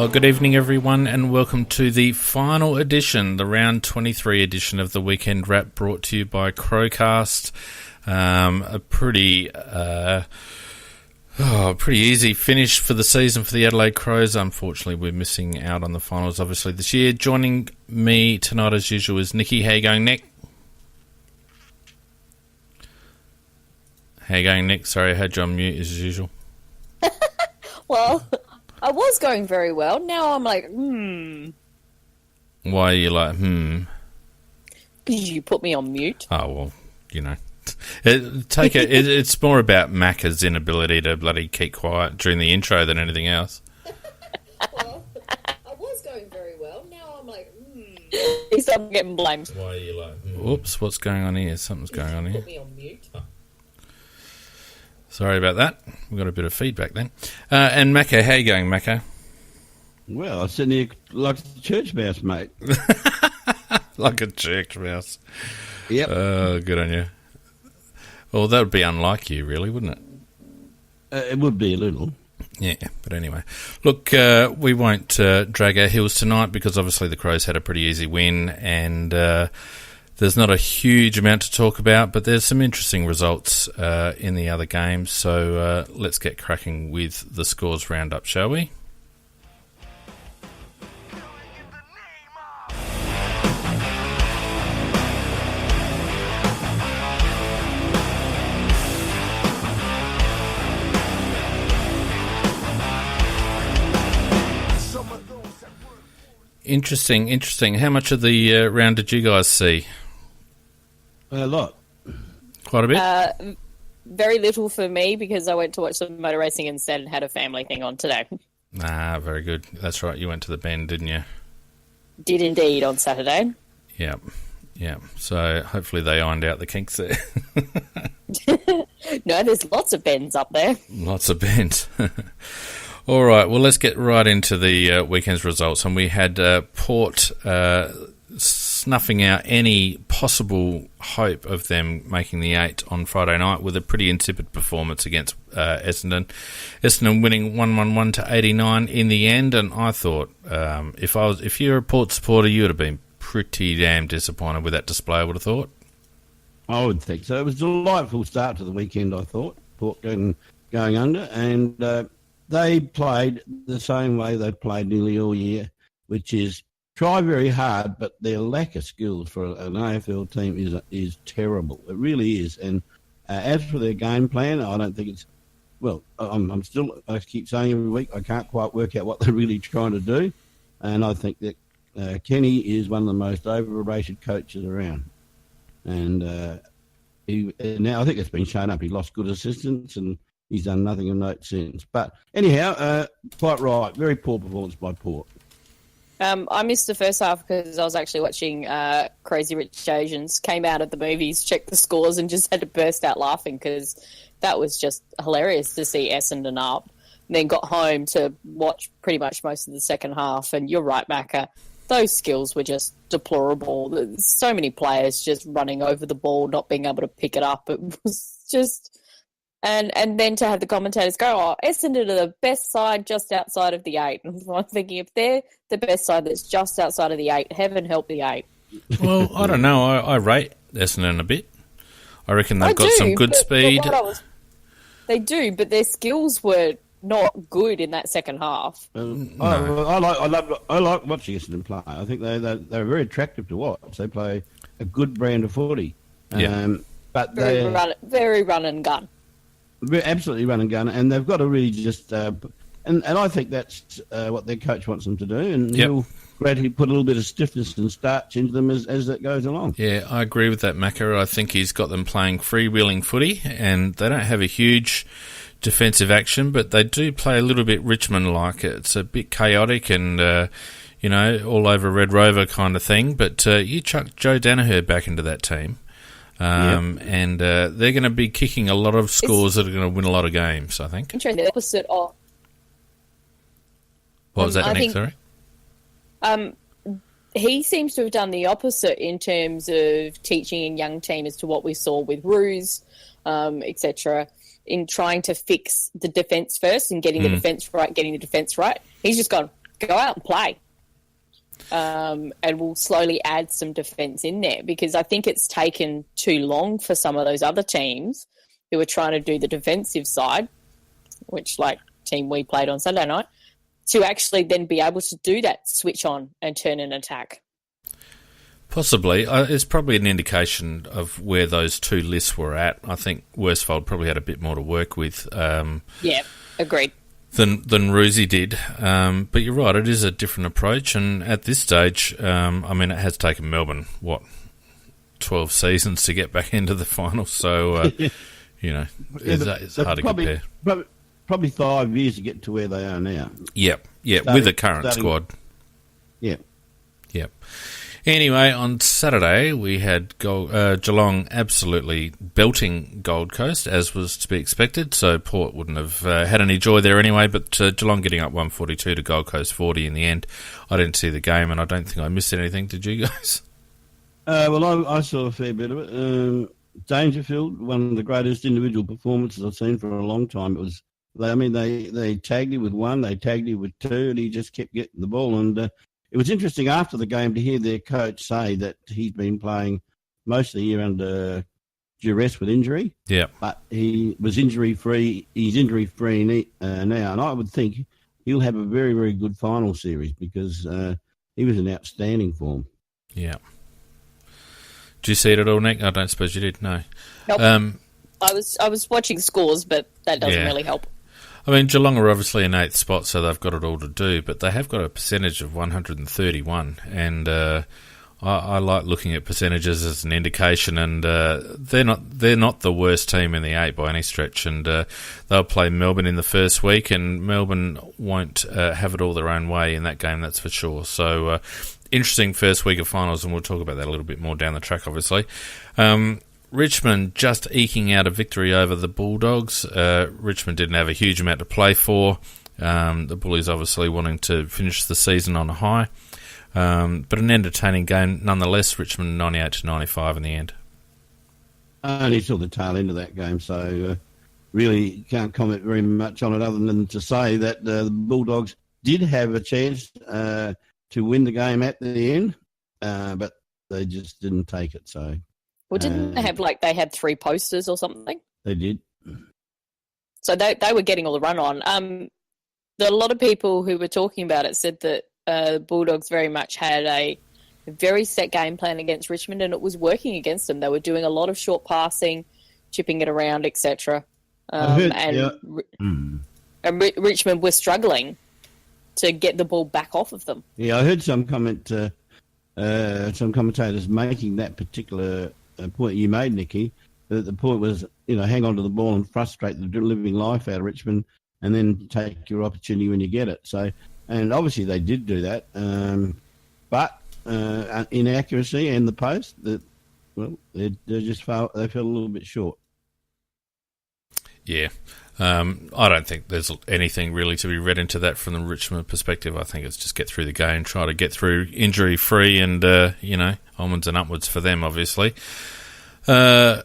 Oh, good evening, everyone, and welcome to the final edition, the round 23 edition of the Weekend Wrap, brought to you by CrowCast. A pretty easy finish for the season for the Adelaide Crows. Unfortunately, we're missing out on the finals, obviously, this year. Joining me tonight, as usual, is Nikki. How you going, Nick? How you going, Nick? Sorry, I had you on mute, as usual. Well, I was going very well. Now I'm like, Why are you like, Because you put me on mute. Oh, well, you know. It's more about Macca's inability to bloody keep quiet during the intro than anything else. Well, I was going very well. Now I'm like, At least I'm getting blamed. Why are you like, Oops, what's going on here? Something's going on here. Put me on mute. Oh. Sorry about that. We've got a bit of feedback then. And Macca, how you going, Macca? Well, I'm sitting here like a church mouse, mate. Like a church mouse. Yep. Oh, good on you. Well, that would be unlike you, really, wouldn't it? It would be a little. Yeah, but anyway. Look, we won't drag our heels tonight because obviously the Crows had a pretty easy win and there's not a huge amount to talk about, but there's some interesting results in the other games. So let's get cracking with the scores roundup, shall we? Interesting. How much of the round did you guys see? A lot. Quite a bit? Very little for me because I went to watch some motor racing instead and had a family thing on today. Very good. That's right. You went to the Bend, didn't you? Did indeed on Saturday. Yeah. So hopefully they ironed out the kinks there. No, there's lots of Bends up there. Lots of Bends. All right, well, let's get right into the weekend's results. And we had Port snuffing out any possible hope of them making the 8 on Friday night with a pretty insipid performance against Essendon. Essendon winning 111 to 89 in the end. And I thought if you're a Port supporter, you would have been pretty damn disappointed with that display, I would have thought. I would think so. It was a delightful start to the weekend, I thought. Port going under, and they played the same way they've played nearly all year, which is try very hard, but their lack of skills for an AFL team is terrible. It really is. And as for their game plan, I don't think it's... Well, I keep saying every week, I can't quite work out what they're really trying to do. And I think that Kenny is one of the most overrated coaches around. And now I think it's been shown up. He lost good assistants and he's done nothing of note since. But anyhow, quite right. Very poor performance by Port. I missed the first half because I was actually watching Crazy Rich Asians. Came out of the movies, checked the scores, and just had to burst out laughing because that was just hilarious to see Essendon up. And then got home to watch pretty much most of the second half. And you're right, Macca. Those skills were just deplorable. There's so many players just running over the ball, not being able to pick it up. It was just... And then to have the commentators go, Essendon are the best side just outside of the 8. And I'm thinking, if they're the best side that's just outside of the 8, heaven help the 8. Well, I don't know. I rate Essendon a bit. I reckon they've got some good speed. They do, but their skills were not good in that second half. No. I like watching Essendon play. I think they're very attractive to watch. They play a good brand of footy. But very run and gun. Absolutely run and gun, and they've got to really just and I think that's what their coach wants them to do, and he'll gradually put a little bit of stiffness and starch into them as it goes along. Yeah, I agree with that, Macca. I think he's got them playing freewheeling footy, and they don't have a huge defensive action, but they do play a little bit Richmond-like. It's a bit chaotic and all over Red Rover kind of thing, but you chuck Joe Danaher back into that team. And they're going to be kicking a lot of scores that are going to win a lot of games, I think. Interesting. The opposite of... What was that, Nick? Sorry? He seems to have done the opposite in terms of teaching a young team as to what we saw with Ruse, etc., in trying to fix the defence first and getting the defence right, He's just gone, go out and play. And we'll slowly add some defence in there, because I think it's taken too long for some of those other teams who are trying to do the defensive side, which like team we played on Sunday night, to actually then be able to do that switch on and turn an attack. Possibly. It's probably an indication of where those two lists were at. I think Worsfold probably had a bit more to work with. Yeah, agreed. Than Roosie did. But you're right, it is a different approach. And at this stage, I mean, it has taken Melbourne, 12 seasons to get back into the final. So, it's hard to compare. Probably 5 years to get to where they are now. Yep, with the current squad. Yep. Anyway, on Saturday, we had Geelong absolutely belting Gold Coast, as was to be expected, so Port wouldn't have had any joy there anyway, but Geelong getting up 142 to Gold Coast 40 in the end. I didn't see the game, and I don't think I missed anything. Did you guys? Well, I saw a fair bit of it. Dangerfield, one of the greatest individual performances I've seen for a long time. They tagged him with one, they tagged him with two, and he just kept getting the ball, and it was interesting after the game to hear their coach say that he's been playing most of the year under duress with injury. Yeah. But he was injury-free. He's injury-free now. And I would think he'll have a very, very good final series, because he was in outstanding form. Yeah. Did you see it at all, Nick? I don't suppose you did, no. Nope. I was watching scores, but that doesn't really help. I mean, Geelong are obviously in 8th spot, so they've got it all to do, but they have got a percentage of 131, and I like looking at percentages as an indication, and they're not the worst team in the 8 by any stretch, and they'll play Melbourne in the first week, and Melbourne won't have it all their own way in that game, that's for sure. So, interesting first week of finals, and we'll talk about that a little bit more down the track, obviously. Richmond just eking out a victory over the Bulldogs. Richmond didn't have a huge amount to play for. The Bullies obviously wanting to finish the season on a high. But an entertaining game nonetheless. Richmond 98-95 in the end. I only saw the tail end of that game, so really can't comment very much on it other than to say that the Bulldogs did have a chance to win the game at the end, but they just didn't take it, so... Well, didn't they have, they had 3 posters or something? They did. So they were getting all the run on. A lot of people who were talking about it said that the Bulldogs very much had a very set game plan against Richmond, and it was working against them. They were doing a lot of short passing, chipping it around, etc. And Richmond were struggling to get the ball back off of them. Yeah, I heard some commentators making that particular point you made, Nicky, that the point was, hang on to the ball and frustrate the living life out of Richmond, and then take your opportunity when you get it. So, and obviously they did do that, but inaccuracy and the post, they fell a little bit short. Yeah. I don't think there's anything really to be read into that from the Richmond perspective. I think it's just get through the game, try to get through injury-free, and, onwards and upwards for them, obviously. Freo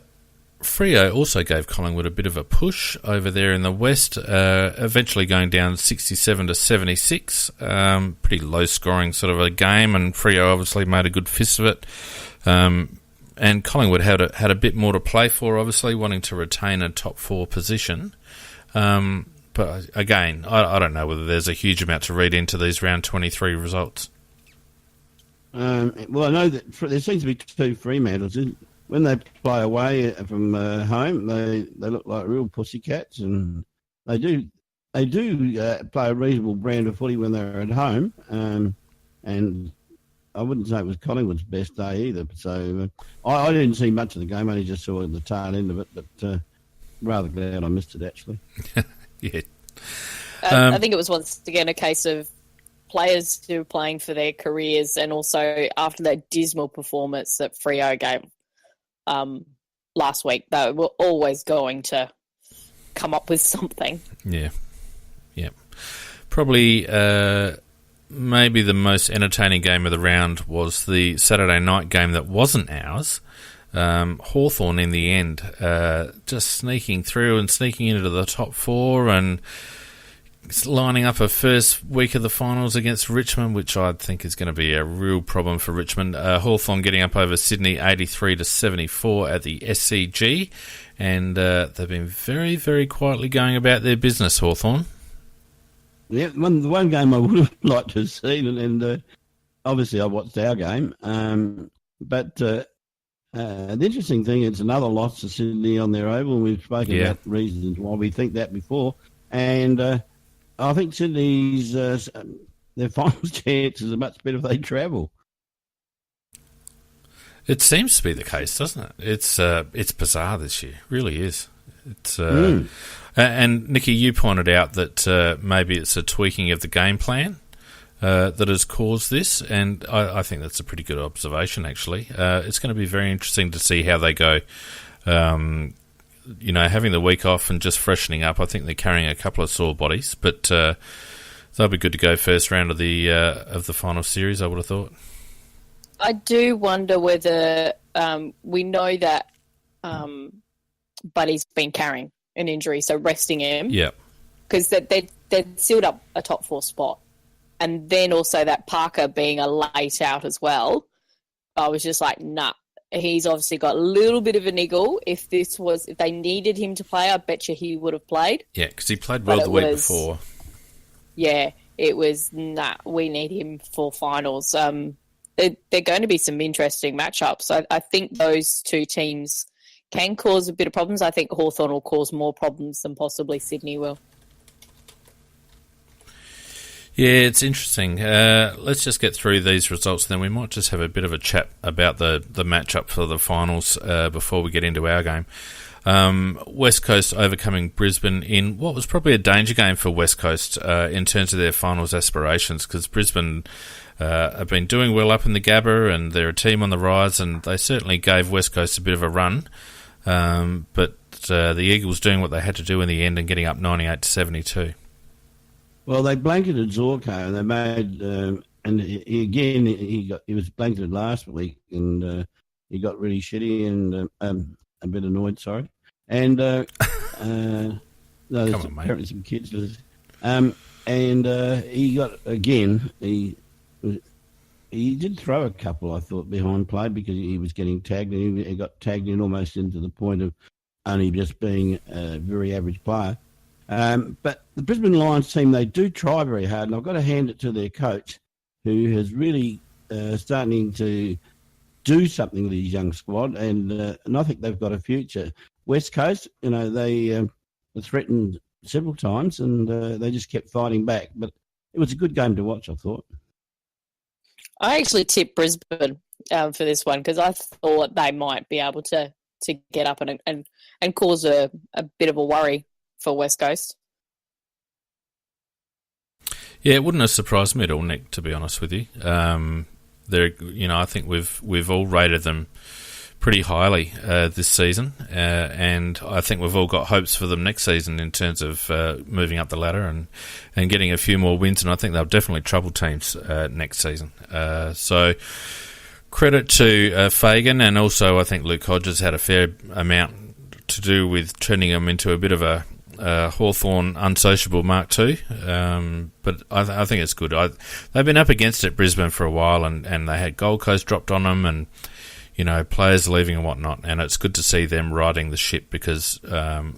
also gave Collingwood a bit of a push over there in the West, eventually going down 67-76. Pretty low-scoring sort of a game, and Freo obviously made a good fist of it. And Collingwood had a bit more to play for, obviously, wanting to retain a top 4 position. But again, I don't know whether there's a huge amount to read into these round 23 results. Well, I know that there seems to be 2 Fremantles. When they play away from home, they look like real pussycats, and they do play a reasonable brand of footy when they're at home. And I wouldn't say it was Collingwood's best day either. So I didn't see much of the game. I only just saw the tail end of it, but rather glad I missed it, actually. Yeah. I think it was once again a case of players who were playing for their careers, and also after that dismal performance that Freo gave last week, they were always going to come up with something. Yeah. Probably maybe the most entertaining game of the round was the Saturday night game that wasn't ours. Hawthorn in the end, just sneaking through and sneaking into the top 4 and lining up a first week of the finals against Richmond, which I think is going to be a real problem for Richmond. Hawthorn getting up over Sydney 83-74 at the SCG, and they've been very, very quietly going about their business, Hawthorn. Yeah, the one game I would have liked to have seen, and obviously I watched our game, but the interesting thing, it's another loss to Sydney on their oval, and we've spoken about reasons why we think that before, and I think Sydney's their finals chances are much better if they travel. It seems to be the case, doesn't it? It's bizarre this year, it really is. It's and Nicky, you pointed out that maybe it's a tweaking of the game plan that has caused this, and I think that's a pretty good observation, actually. It's going to be very interesting to see how they go. Having the week off and just freshening up, I think they're carrying a couple of sore bodies, but they'll be good to go first round of the final series, I would have thought. I do wonder whether we know that Buddy's been carrying an injury, so resting him. Yeah. Because they'd sealed up a top 4 spot. And then also that Parker being a late out as well. I was just like, nah. He's obviously got a little bit of a niggle. If they needed him to play, I bet you he would have played. Yeah, because he played well the week before. Yeah, it was, we need him for finals. They're going to be some interesting matchups. I think those two teams can cause a bit of problems. I think Hawthorn will cause more problems than possibly Sydney will. Yeah, it's interesting. Let's just get through these results, then we might just have a bit of a chat about the matchup for the finals before we get into our game. West Coast overcoming Brisbane in what was probably a danger game for West Coast in terms of their finals aspirations, because Brisbane have been doing well up in the Gabba, and they're a team on the rise, and they certainly gave West Coast a bit of a run. But the Eagles doing what they had to do in the end and getting up 98-72. Well, they blanketed Zorko, and they made, and he was blanketed last week, and he got really shitty and a bit annoyed. Sorry, and there's apparently some kids. And he got again. He did throw a couple, I thought, behind play because he was getting tagged, and he got tagged in almost into the point of only just being a very average player. But the Brisbane Lions team, they do try very hard, and I've got to hand it to their coach, who has really starting to do something with his young squad, and I think they've got a future. West Coast, they were threatened several times, and they just kept fighting back. But it was a good game to watch, I thought. I actually tipped Brisbane for this one because I thought they might be able to get up and cause a bit of a worry for West Coast. Yeah, it wouldn't have surprised me at all, Nick, to be honest with you. I think we've all rated them pretty highly this season, and I think we've all got hopes for them next season in terms of moving up the ladder and getting a few more wins, and I think they'll definitely trouble teams next season. So credit to Fagan, and also I think Luke Hodges had a fair amount to do with turning them into a bit of a Hawthorn unsociable Mark II, but I think it's good. They've been up against it, Brisbane, for a while, and they had Gold Coast dropped on them, and players leaving and whatnot, and it's good to see them riding the ship because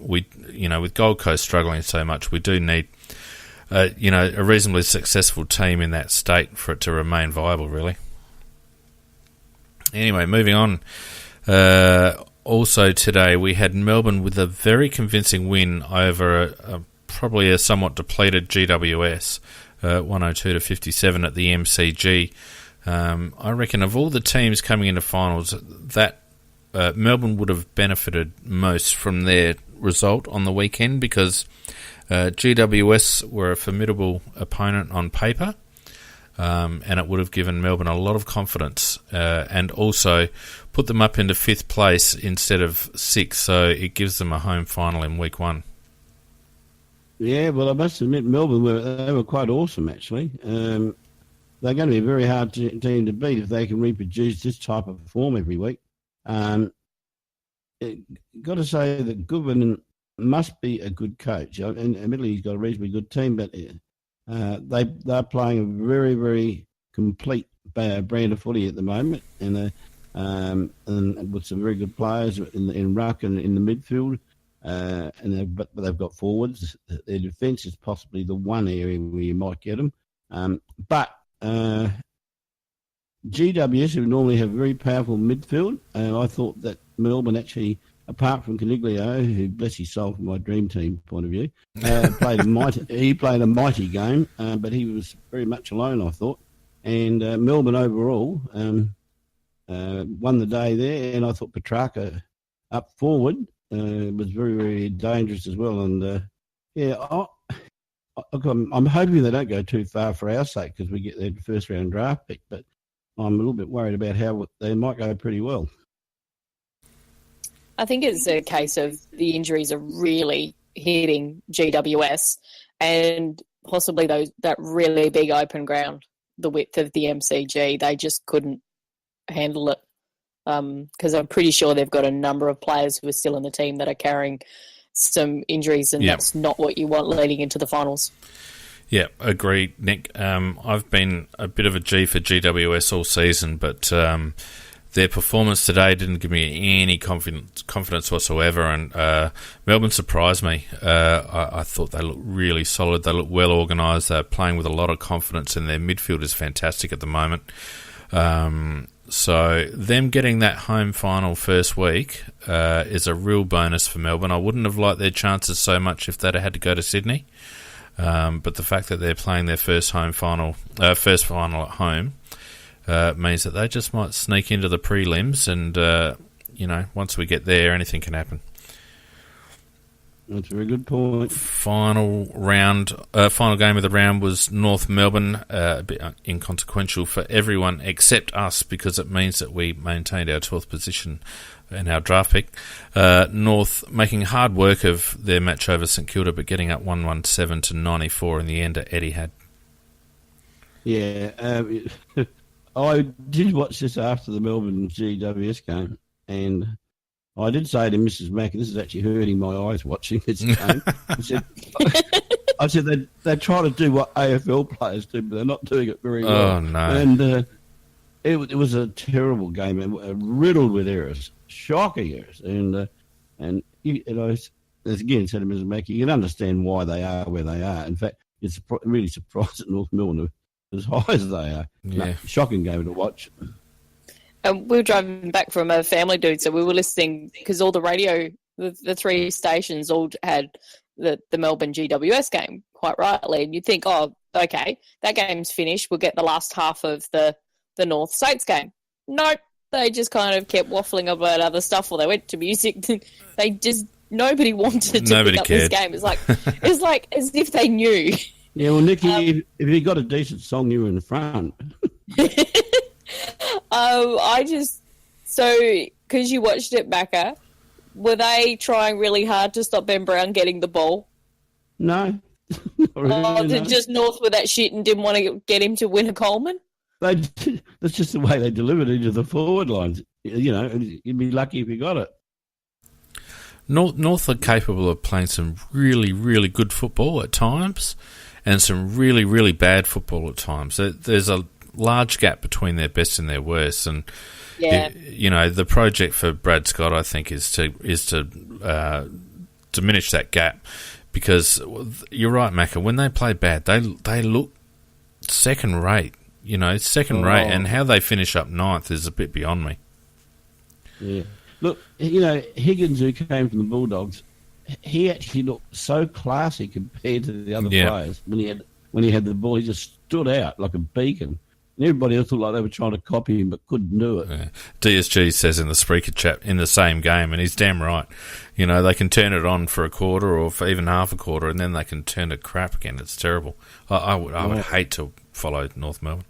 with Gold Coast struggling so much, we do need a reasonably successful team in that state for it to remain viable, really. Anyway, moving on. Also today, we had Melbourne with a very convincing win over probably a somewhat depleted GWS, 102-57 at the MCG. I reckon of all the teams coming into finals, that Melbourne would have benefited most from their result on the weekend because GWS were a formidable opponent on paper. And it would have given Melbourne a lot of confidence and also put them up into 5th place instead of 6th, so it gives them a home final in week 1. Yeah, well, I must admit, Melbourne were quite awesome, actually. They're going to be a very hard team to beat if they can reproduce this type of form every week. Got to say that Goodwin must be a good coach. And admittedly, he's got a reasonably good team, but they're playing a very, very complete brand of footy at the moment, and with some very good players in ruck and in the midfield. But they've got forwards. Their defence is possibly the one area where you might get them. But GWS, who normally have very powerful midfield, I thought that Melbourne actually, apart from Caniglio, who bless his soul from my dream team point of view, played a mighty game, but he was very much alone, I thought. And Melbourne overall won the day there, and I thought Petrarca up forward was very, very dangerous as well. And I'm hoping they don't go too far for our sake because we get their first round draft pick, but I'm a little bit worried about how they might go pretty well. I think it's a case of the injuries are really hitting GWS and possibly that really big open ground, the width of the MCG. They just couldn't handle it because I'm pretty sure they've got a number of players who are still in the team that are carrying some injuries, and that's not what you want leading into the finals. Yeah, agreed, Nick. I've been a bit of a G for GWS all season, but their performance today didn't give me any confidence whatsoever, and Melbourne surprised me. I thought they looked really solid. They looked well organised. They're playing with a lot of confidence, and their midfield is fantastic at the moment. So them getting that home final first week is a real bonus for Melbourne. I wouldn't have liked their chances so much if they'd had to go to Sydney. But the fact that they're playing their first final at home means that they just might sneak into the prelims, and once we get there, anything can happen. That's a very good point. Final game of the round was North Melbourne, a bit inconsequential for everyone except us because it means that we maintained our 12th position in our draft pick. North making hard work of their match over St Kilda, but getting up 117 to 94 in the end at Etihad. Yeah, I did watch this after the Melbourne GWS game, and I did say to Mrs. Mackey, this is actually hurting my eyes watching this game. I said they're trying to do what AFL players do, but they're not doing it very well. Oh, no. And it was a terrible game, riddled with errors, shocking errors. And as again said to Mrs. Mackey, you can understand why they are where they are. In fact, it's really surprised that North Melbourne are as high as they are. Yeah. No, shocking game to watch. We were driving back from a family dude, so we were listening because all the radio, the three stations all had the Melbourne GWS game, quite rightly. And you'd think, oh, okay, that game's finished. We'll get the last half of the North States game. Nope. They just kind of kept waffling about other stuff while they went to music. Nobody wanted to pick up this game. It's like as if they knew. Yeah, well, Nicky, if you got a decent song, you were in the front. Because you watched it, Macca, were they trying really hard to stop Ben Brown getting the ball? No. Just North with that shit and didn't want to get him to win a Coleman? That's just the way they delivered into the forward lines. You'd be lucky if you got it. North are capable of playing some really, really good football at times and some really, really bad football at times. There's a large gap between their best and their worst, and the project for Brad Scott, I think, is to diminish that gap, because you're right, Macca. When they play bad, they look second rate. And how they finish up ninth is a bit beyond me. Yeah, look, Higgins, who came from the Bulldogs, he actually looked so classy compared to the other players when he had the ball. He just stood out like a beacon. And everybody else looked like they were trying to copy him but couldn't do it. Yeah. DSG says in the Spreaker chat in the same game, and he's damn right. They can turn it on for a quarter or for even half a quarter, and then they can turn to crap again. It's terrible. I would hate to follow North Melbourne.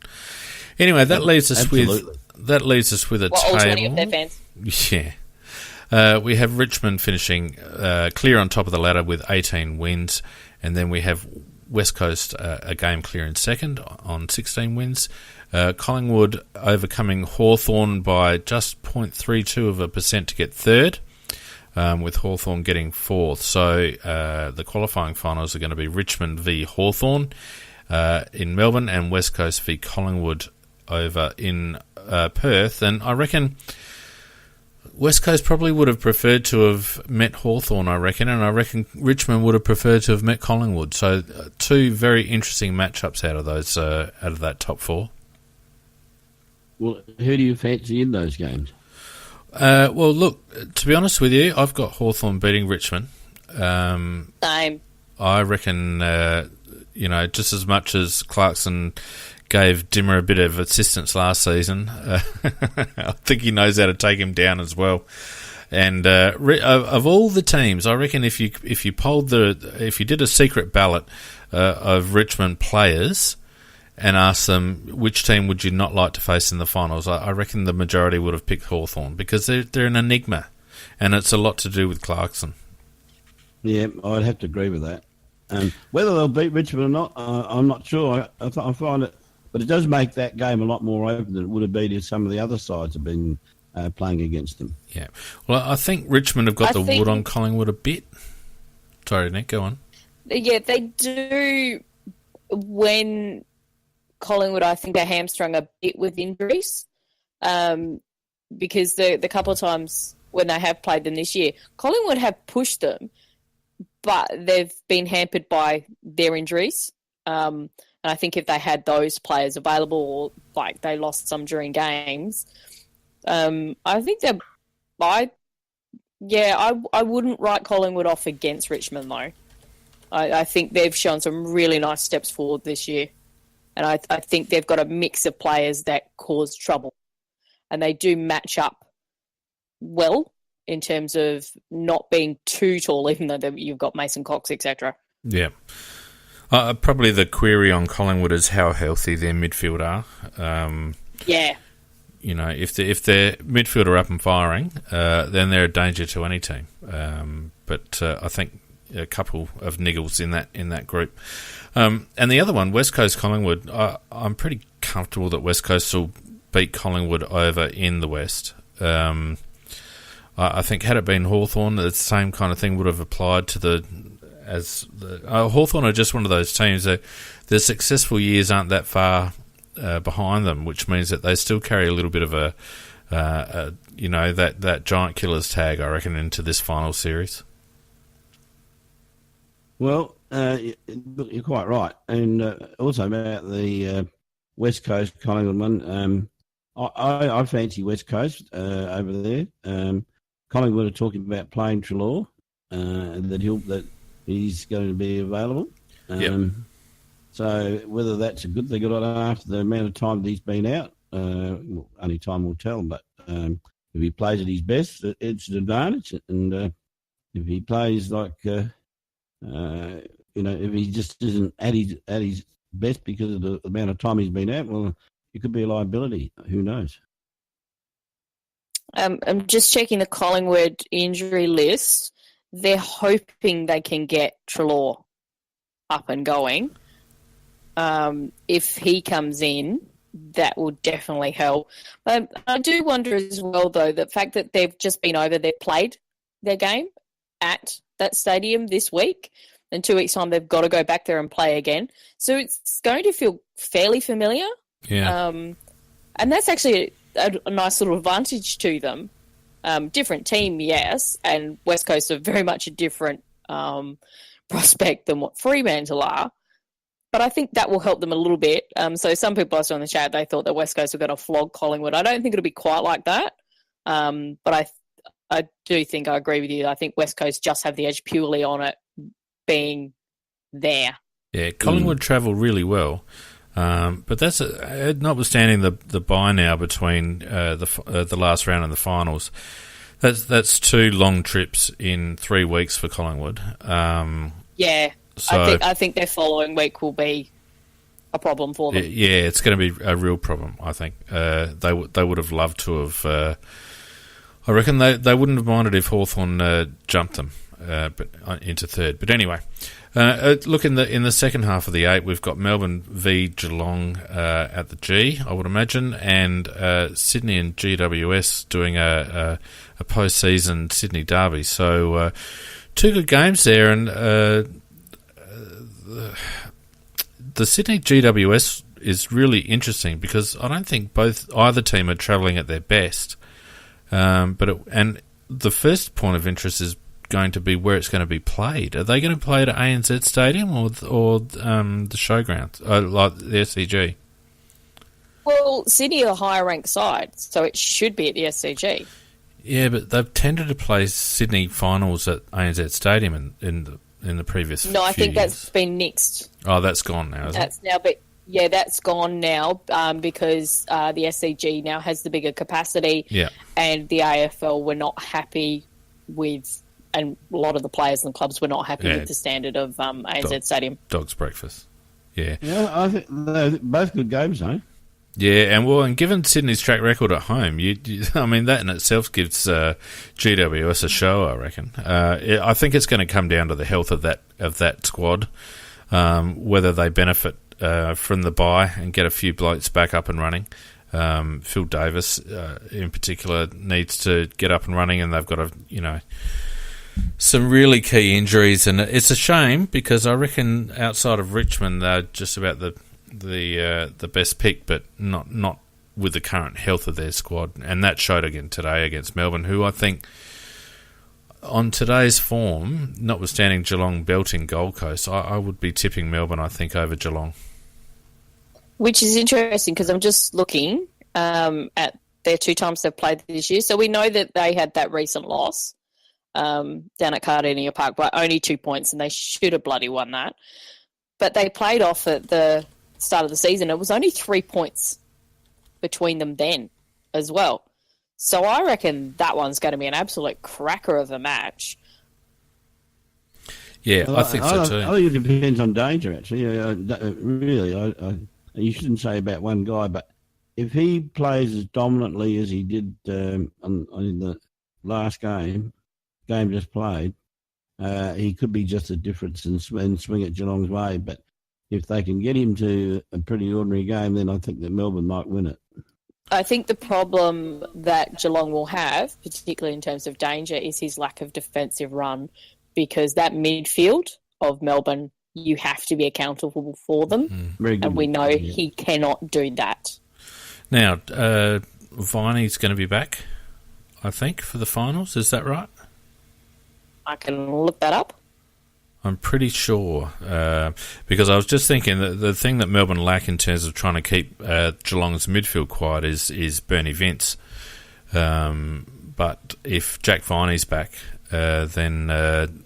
Anyway, that leaves us with a table. All 20 of their fans. Yeah. We have Richmond finishing clear on top of the ladder with 18 wins, and then we have West Coast a game clear in second on 16 wins. Collingwood overcoming Hawthorn by just 0.32% to get third. with Hawthorn getting fourth. So the qualifying finals are going to be Richmond v Hawthorn in Melbourne and West Coast v Collingwood over in Perth. And I reckon West Coast probably would have preferred to have met Hawthorn, I reckon, and I reckon Richmond would have preferred to have met Collingwood. So two very interesting matchups out of those out of that top four. Well, who do you fancy in those games? Well, look, to be honest with you, I've got Hawthorn beating Richmond. Same. I reckon, just as much as Clarkson gave Dimmer a bit of assistance last season, I think he knows how to take him down as well. And of all the teams, I reckon if you did a secret ballot of Richmond players and asked them which team would you not like to face in the finals, I reckon the majority would have picked Hawthorn because they're an enigma, and it's a lot to do with Clarkson. Yeah, I'd have to agree with that. Whether they'll beat Richmond or not, I'm not sure. I find it, but it does make that game a lot more open than it would have been if some of the other sides have been playing against them. Yeah, well, I think Richmond have got the wood on Collingwood a bit. Sorry, Nick, go on. Yeah, they do. When Collingwood, I think, are hamstrung a bit with injuries, because the couple of times when they have played them this year, Collingwood have pushed them, but they've been hampered by their injuries. And I think if they had those players available, or like they lost some during games, I think I wouldn't write Collingwood off against Richmond though. I think they've shown some really nice steps forward this year. And I think they've got a mix of players that cause trouble. And they do match up well in terms of not being too tall, even though you've got Mason Cox, etc. Yeah. Probably the query on Collingwood is how healthy their midfield are. Yeah. If their midfield are up and firing, then they're a danger to any team. But I think a couple of niggles in that group. And the other one, West Coast Collingwood, I'm pretty comfortable that West Coast will beat Collingwood over in the West. I think had it been Hawthorn, the same kind of thing would have applied to Hawthorn are just one of those teams that their successful years aren't that far behind them, which means that they still carry a little bit of that giant killer's tag, I reckon, into this final series. Well, you're quite right. And also about the West Coast Collingwood one, I fancy West Coast over there. Collingwood are talking about playing Treloar, that he's going to be available. Yep. So whether that's a good thing or not after the amount of time that he's been out, only time will tell. But if he plays at his best, it's an advantage. And if he plays like... if he just isn't at his best because of the amount of time he's been out, well, it could be a liability. Who knows? I'm just checking the Collingwood injury list. They're hoping they can get Treloar up and going. If he comes in, that will definitely help. I do wonder as well, though, the fact that they've just been over, they've played their game at that stadium this week. In 2 weeks' time, they've got to go back there and play again. So it's going to feel fairly familiar. Yeah. And that's actually a nice little advantage to them. Different team, yes, and West Coast are very much a different prospect than what Fremantle are. But I think that will help them a little bit. So some people I saw in the chat, they thought that West Coast were going to flog Collingwood. I don't think it'll be quite like that. But I do think I agree with you. I think West Coast just have the edge purely on it being there. Yeah, Collingwood travel really well. But that's notwithstanding the bye now between the last round and the finals. That's 2 long trips in 3 weeks for Collingwood. Yeah, so, I think their following week will be a problem for them. Yeah, it's going to be a real problem. I think they would have loved to have. I reckon they wouldn't have minded if Hawthorn jumped them. but into third. But anyway, look, in the second half of the 8, we've got Melbourne v Geelong at the G, I would imagine, and Sydney and GWS doing a post-season Sydney derby. So 2 good games there, and the Sydney GWS is really interesting because I don't think either team are travelling at their best. And the first point of interest is going to be where it's going to be played. Are they going to play it at ANZ Stadium or the showground, like the SCG? Well, Sydney are a higher ranked side, so it should be at the SCG. Yeah, but they've tended to play Sydney finals at ANZ Stadium in the previous. No, I think that's been nixed. Oh, that's gone now. That's gone now because the SCG now has the bigger capacity. Yeah. And the AFL were not happy with, and a lot of the players and clubs were not happy with the standard of ANZ Stadium. Dog's breakfast. Yeah. Yeah, I think they're both good games, though. Yeah, and given Sydney's track record at home, I mean, that in itself gives GWS a show, I reckon. I think it's going to come down to the health of that squad, whether they benefit from the bye and get a few blokes back up and running. Phil Davis, in particular, needs to get up and running, and they've got some really key injuries, and it's a shame because I reckon outside of Richmond, they're just about the best pick, but not with the current health of their squad, and that showed again today against Melbourne, who I think on today's form, notwithstanding Geelong belting Gold Coast, I would be tipping Melbourne, I think, over Geelong. Which is interesting because I'm just looking at their 2 times they've played this year. So we know that they had that recent loss down at Cardinia Park by only 2 points, and they should have bloody won that. But they played off at the start of the season. It was only 3 points between them then as well. So I reckon that one's going to be an absolute cracker of a match. Yeah, I think so too. I think it depends on danger, actually. Really, you shouldn't say about one guy, but if he plays as dominantly as he did in the last game just played, he could be just a difference and swing it Geelong's way. But if they can get him to a pretty ordinary game, then I think that Melbourne might win it. I think the problem that Geelong will have, particularly in terms of danger, is his lack of defensive run, because that midfield of Melbourne, you have to be accountable for them, and we know he cannot do that. Now, Viney's going to be back, I think, for the finals. Is that right? I can look that up. I'm pretty sure, because I was just thinking that the thing that Melbourne lack in terms of trying to keep Geelong's midfield quiet is Bernie Vince. But if Jack Viney's back, then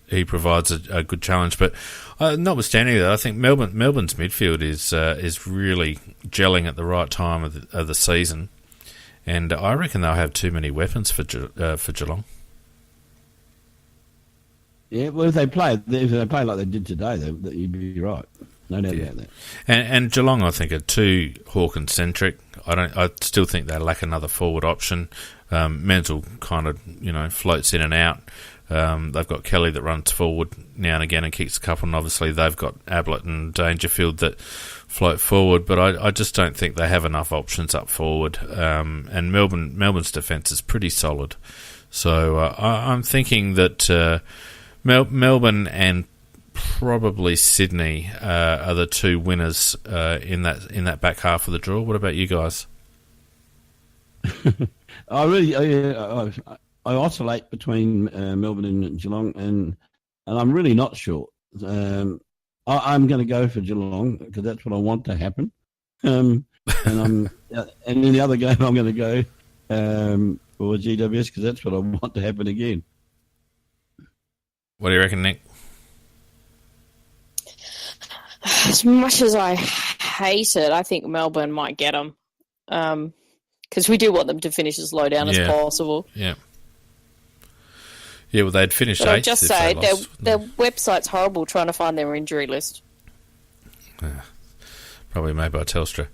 he provides a good challenge. But notwithstanding that, I think Melbourne's midfield is really gelling at the right time of the season, and I reckon they'll have too many weapons for Geelong. Yeah, well, if they play like they did today, you'd be right. No doubt about that. And Geelong, I think, are too Hawkins-centric. I still think they lack another forward option. Menzel kind of, floats in and out. They've got Kelly that runs forward now and again and kicks a couple, and obviously they've got Ablett and Dangerfield that float forward. But I just don't think they have enough options up forward. And Melbourne's defence is pretty solid. So I'm thinking that Melbourne and probably Sydney are the 2 winners in that back half of the draw. What about you guys? I oscillate between Melbourne and Geelong, and I'm really not sure. I'm going to go for Geelong because that's what I want to happen. And in the other game, I'm going to go for GWS because that's what I want to happen again. What do you reckon, Nick? As much as I hate it, I think Melbourne might get them. Because we do want them to finish as low down as possible. Yeah. Yeah, well, they'd finish 8th. I'll just say, their website's horrible trying to find their injury list. Probably made by Telstra.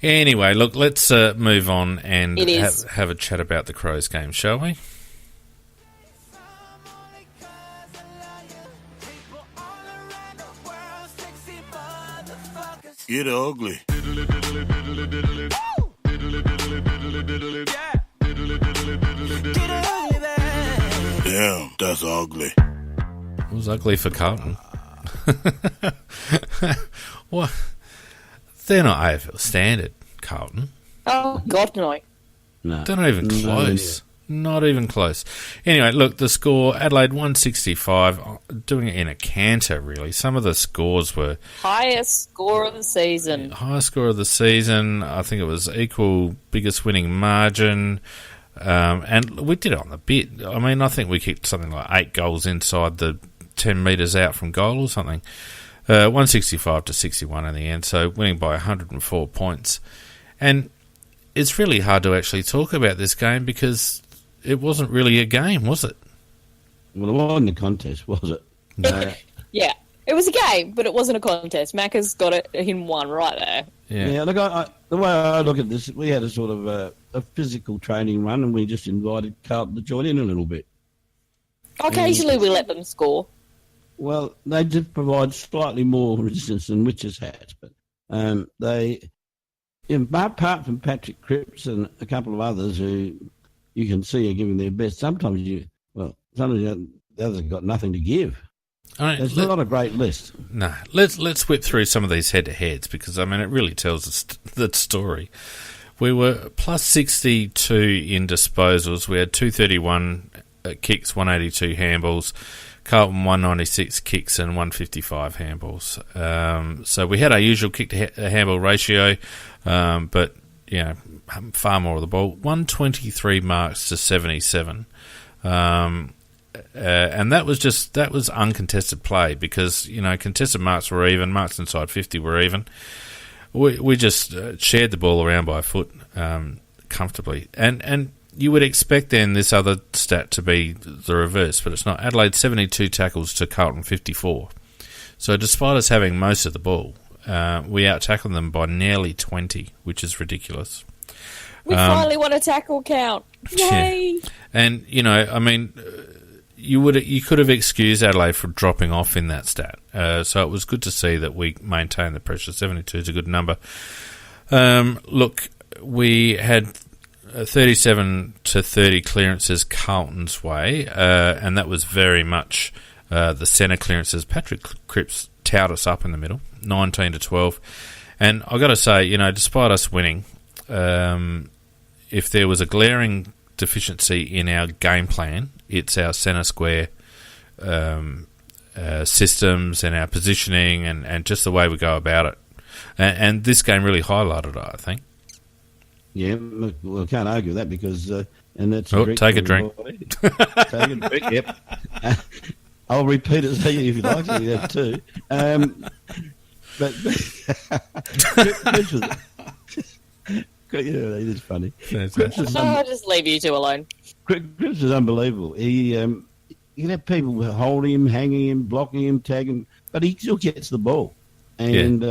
Anyway, look, let's move on and have a chat about the Crows game, shall we? Get ugly. Damn, that's ugly. It was ugly for Carlton. What? They're not AFL standard, Carlton. Oh, God, no. No. They're not even close. Not even close. Anyway, look, the score, Adelaide 165, doing it in a canter, really. Some of the scores were... Highest score of the season. Highest score of the season. I think it was equal biggest winning margin. And we did it on the bit. I mean, I think we kicked something like 8 goals inside the 10 metres out from goal or something. 165 to 61 in the end, so winning by 104 points. And it's really hard to actually talk about this game because it wasn't really a game, was it? Well, it wasn't a contest, was it? No. Yeah, it was a game, but it wasn't a contest. Macca's got it in one right there. Yeah, look, the way I look at this, we had a sort of a physical training run, and we just invited Carlton to join in a little bit. Occasionally we let them score. Well, they did provide slightly more resistance than Witches had, but apart from Patrick Cripps and a couple of others who you can see are giving their best, sometimes the others have got nothing to give. It's not a great list. No, let's whip through some of these head-to-heads because, I mean, it really tells the story. We were plus 62 in disposals. We had 231 kicks, 182 handballs. Carlton 196 kicks and 155 handballs. So we had our usual kick-to-handball ratio, but, you know, far more of the ball. 123 marks to 77. And that was uncontested play because, you know, contested marks were even, marks inside 50 were even. We just shared the ball around by a foot comfortably. And you would expect then this other stat to be the reverse, but it's not. Adelaide 72 tackles to Carlton 54. So despite us having most of the ball, we out-tackled them by nearly 20, which is ridiculous. We finally won a tackle count. Yay! Yeah. And, you know, I mean, you could have excused Adelaide for dropping off in that stat. So it was good to see that we maintained the pressure. 72 is a good number. Look, we had 37 to 30 clearances Carlton's way, and that was very much the centre clearances. Patrick Cripps towed us up in the middle, 19 to 12. And I've got to say, you know, despite us winning, if there was a glaring deficiency in our game plan, it's our centre square systems and our positioning and just the way we go about it. And this game really highlighted it, I think. Yeah, well, I can't argue with that because, and that's take a drink. Take a drink. Yep. I'll repeat it if you like. You have too. But Cripps was, it is funny. I'll just leave you two alone. Cripps is unbelievable. He you can have people holding him, hanging him, blocking him, tagging him, but he still gets the ball. And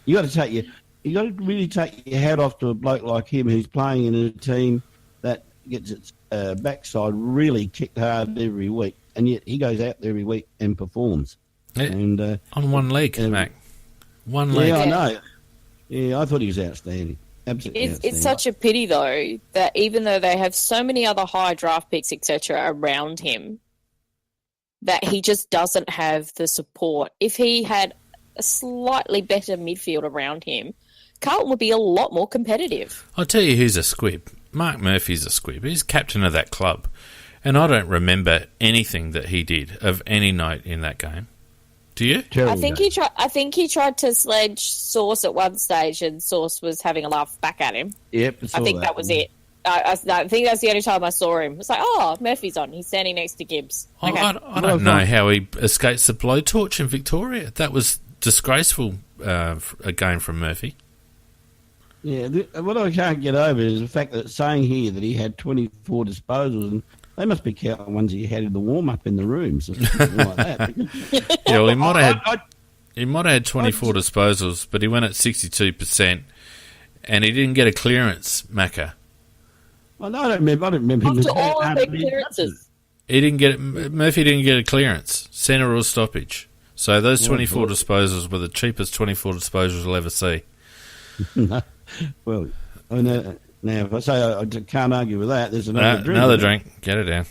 you got to really take your hat off to a bloke like him who's playing in a team that gets its backside really kicked hard every week, and yet he goes out there every week and performs. Yeah. And on one leg, Mac. One leg. Yeah, I know. Yeah, I thought he was outstanding. Absolutely outstanding. It's such a pity, though, that even though they have so many other high draft picks, etc., around him, that he just doesn't have the support. If he had a slightly better midfield around him, Carlton would be a lot more competitive. I'll tell you who's a squib. Mark Murphy's a squib. He's captain of that club. And I don't remember anything that he did of any note in that game. Do you? I think he tried to sledge Sauce at one stage, and Sauce was having a laugh back at him. Yep, I think that was it. I think that's the only time I saw him. It's like, oh, Murphy's on. He's standing next to Gibbs. Okay. I don't know how he escapes the blowtorch in Victoria. That was disgraceful again from Murphy. Yeah, what I can't get over is the fact that it's saying here that he had 24 disposals, and they must be counting ones he had in the warm-up in the rooms or something like that. Yeah, well, he might have had 24 disposals, but he went at 62%, and he didn't get a clearance, Macca. Well, I don't remember him. After all of the clearances. Murphy didn't get a clearance, centre or stoppage. So those 24 disposals were the cheapest 24 disposals you'll ever see. Well, I know, now if I say I can't argue with that, there's another drink. Another drink. Get it down.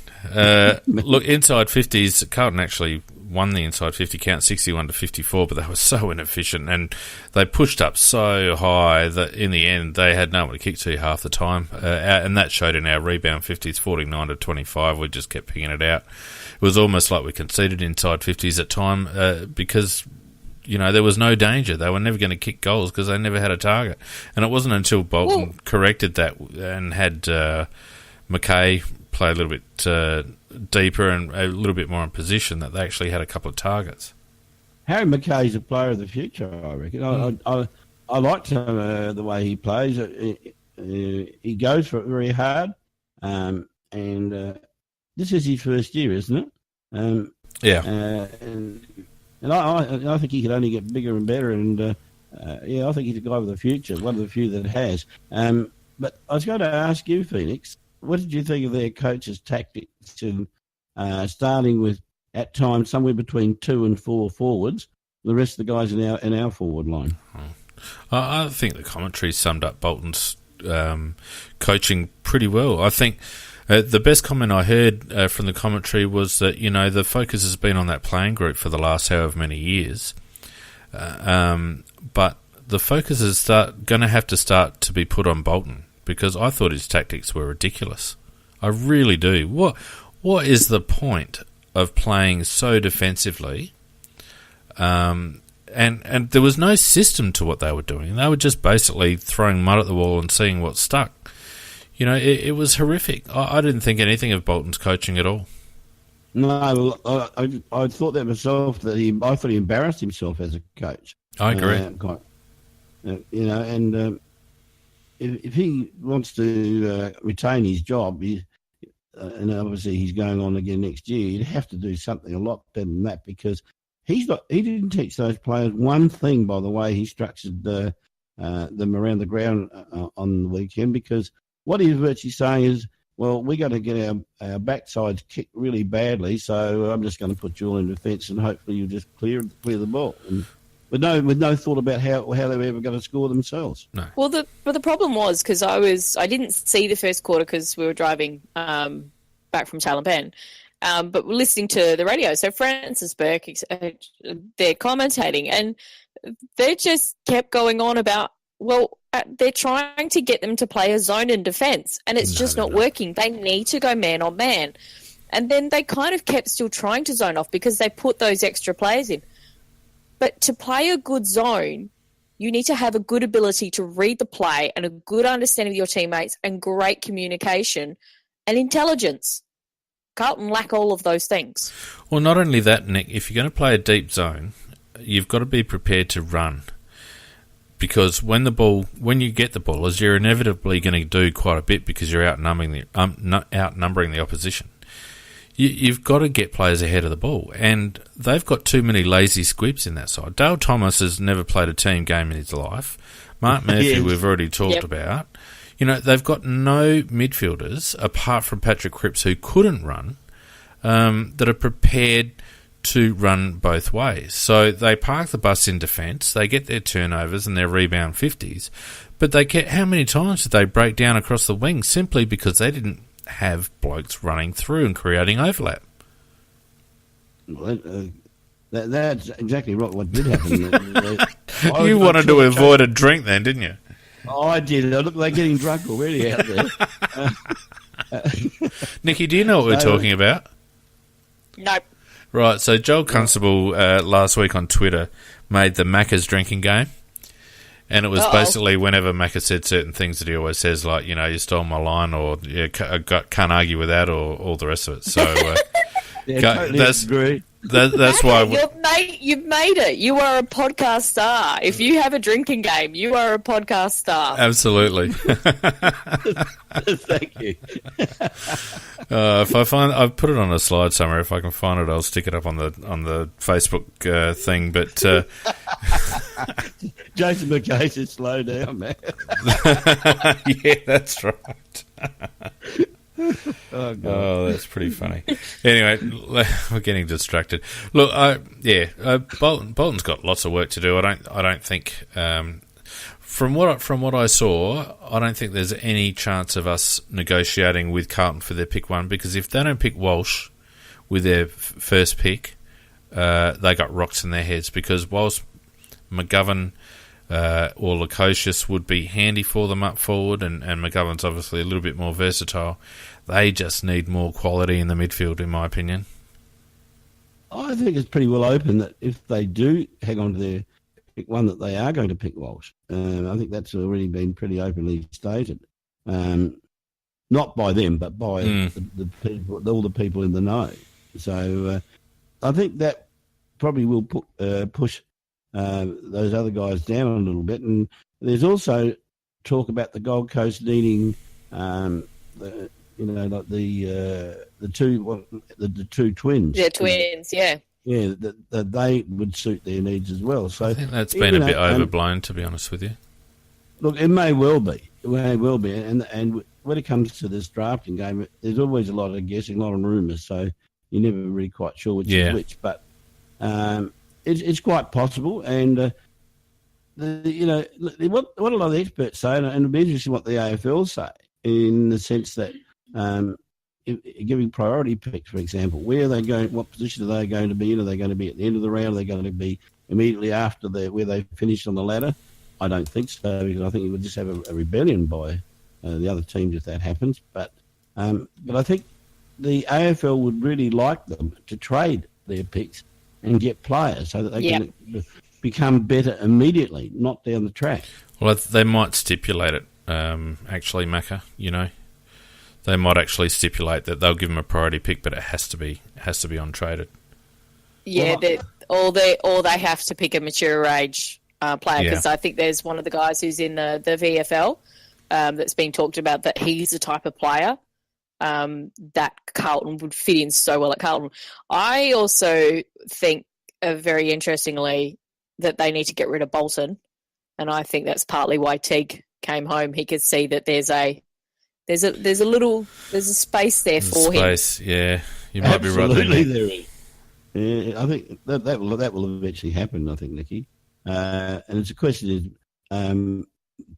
Look, inside 50s, Carlton actually won the inside 50 count 61-54, but they were so inefficient and they pushed up so high that in the end they had no one to kick to half the time. And that showed in our rebound 50s 49-25. We just kept picking it out. It was almost like we conceded inside 50s at time because, you know, there was no danger. They were never going to kick goals because they never had a target. And it wasn't until Bolton corrected that and had McKay play a little bit deeper and a little bit more in position that they actually had a couple of targets. Harry McKay's a player of the future, I reckon. I liked him, the way he plays. He goes for it very hard. And this is his first year, isn't it? Yeah. And I think he could only get bigger and better. And, I think he's a guy with a future, one of the few that has. But I was going to ask you, Phoenix, what did you think of their coach's tactics in starting with, at times, somewhere between 2 and 4 forwards, the rest of the guys in our forward line? I think the commentary summed up Bolton's coaching pretty well. I think the best comment I heard from the commentary was that, you know, the focus has been on that playing group for the last however many years. But the focus is going to have to start to be put on Bolton, because I thought his tactics were ridiculous. I really do. What is the point of playing so defensively? And there was no system to what they were doing. They were just basically throwing mud at the wall and seeing what stuck. You know, it was horrific. I didn't think anything of Bolton's coaching at all. No, I thought that myself. I thought he embarrassed himself as a coach. I agree. If he wants to retain his job, and obviously he's going on again next year, he'd have to do something a lot better than that, because he didn't teach those players one thing by the way he structured them around the ground on the weekend, because what he's virtually saying is, well, we're going to get our backsides kicked really badly, so I'm just going to put you all in defence and hopefully you just clear the ball. And with no thought about how they were ever going to score themselves. No. Well, the problem was, because I didn't see the first quarter because we were driving back from Talon Pen, but we're listening to the radio. So Francis Burke, they're commentating, and they just kept going on about, well, they're trying to get them to play a zone in defence, and it's just not working. They need to go man on man. And then they kind of kept still trying to zone off because they put those extra players in. But to play a good zone, you need to have a good ability to read the play and a good understanding of your teammates and great communication and intelligence. Carlton lack all of those things. Well, not only that, Nick, if you're going to play a deep zone, you've got to be prepared to run. Because when you get the ball, as you're inevitably going to do quite a bit because you're outnumbering the opposition, you've got to get players ahead of the ball. And they've got too many lazy squibs in that side. Dale Thomas has never played a team game in his life. Mark Murphy, we've already talked about. You know, they've got no midfielders, apart from Patrick Cripps, who couldn't run, that are prepared to run both ways. So they park the bus in defence, they get their turnovers and their rebound 50s, but how many times did they break down across the wing simply because they didn't have blokes running through and creating overlap? Well, that's exactly right. What did happen? You wanted to avoid a drink then, didn't you? I did. Look, they're getting drunk already out there. Nicky, do you know what we're talking about? Nope. Right, so Joel Constable last week on Twitter made the Macca's drinking game, and it was basically whenever Macca said certain things that he always says, like, you know, you stole my line, or can't argue with that, or all the rest of it. So that's why you've made it. You are a podcast star. If you have a drinking game, you are a podcast star. Absolutely. Thank you. If I find, I've put it on a slide somewhere. If I can find it, I'll stick it up on the Facebook thing. But Jason McKay said, "Slow down, man." Yeah, that's right. Oh, God. Oh, that's pretty funny. Anyway, we're getting distracted. Look, Bolton's got lots of work to do. I don't think. From what I saw, I don't think there's any chance of us negotiating with Carlton for their pick one, because if they don't pick Walsh with their first pick, they got rocks in their heads, because whilst McGovern or Lukosius would be handy for them up forward, and McGovern's obviously a little bit more versatile, they just need more quality in the midfield, in my opinion. I think it's pretty well open that if they do hang on to their pick one, that they are going to pick Walsh. I think that's already been pretty openly stated. Not by them, but by the people, all the people in the know. So I think that probably will push those other guys down a little bit. And there's also talk about the Gold Coast needing the two twins. Yeah, twins. Yeah. Yeah, that they would suit their needs as well. So I think that's been a bit overblown, to be honest with you. Look, it may well be. And when it comes to this drafting game, there's always a lot of guessing, a lot of rumours, so you're never really quite sure which is which. But it's quite possible. And, what a lot of the experts say, and it'll be interesting what the AFL say, in the sense that giving priority picks, for example, where are they going? What position are they going to be in? Are they going to be at the end of the round? Are they going to be immediately after where they finished on the ladder? I don't think so, because I think you would just have a rebellion by the other teams if that happens. But I think the AFL would really like them to trade their picks and get players so that they can become better immediately, not down the track. Well, they might stipulate it, actually, Macca, They might actually stipulate that they'll give them a priority pick, but it has to be untraded. Yeah, or they have to pick a mature age player, because I think there's one of the guys who's in the VFL that's being talked about, that he's the type of player that Carlton would fit in so well at Carlton. I also think, very interestingly, that they need to get rid of Bolton, and I think that's partly why Teague came home. He could see that there's a space there for him. Yeah, you might be right. Absolutely, there is. Yeah, I think that will eventually happen. I think, Nicky, and it's a question is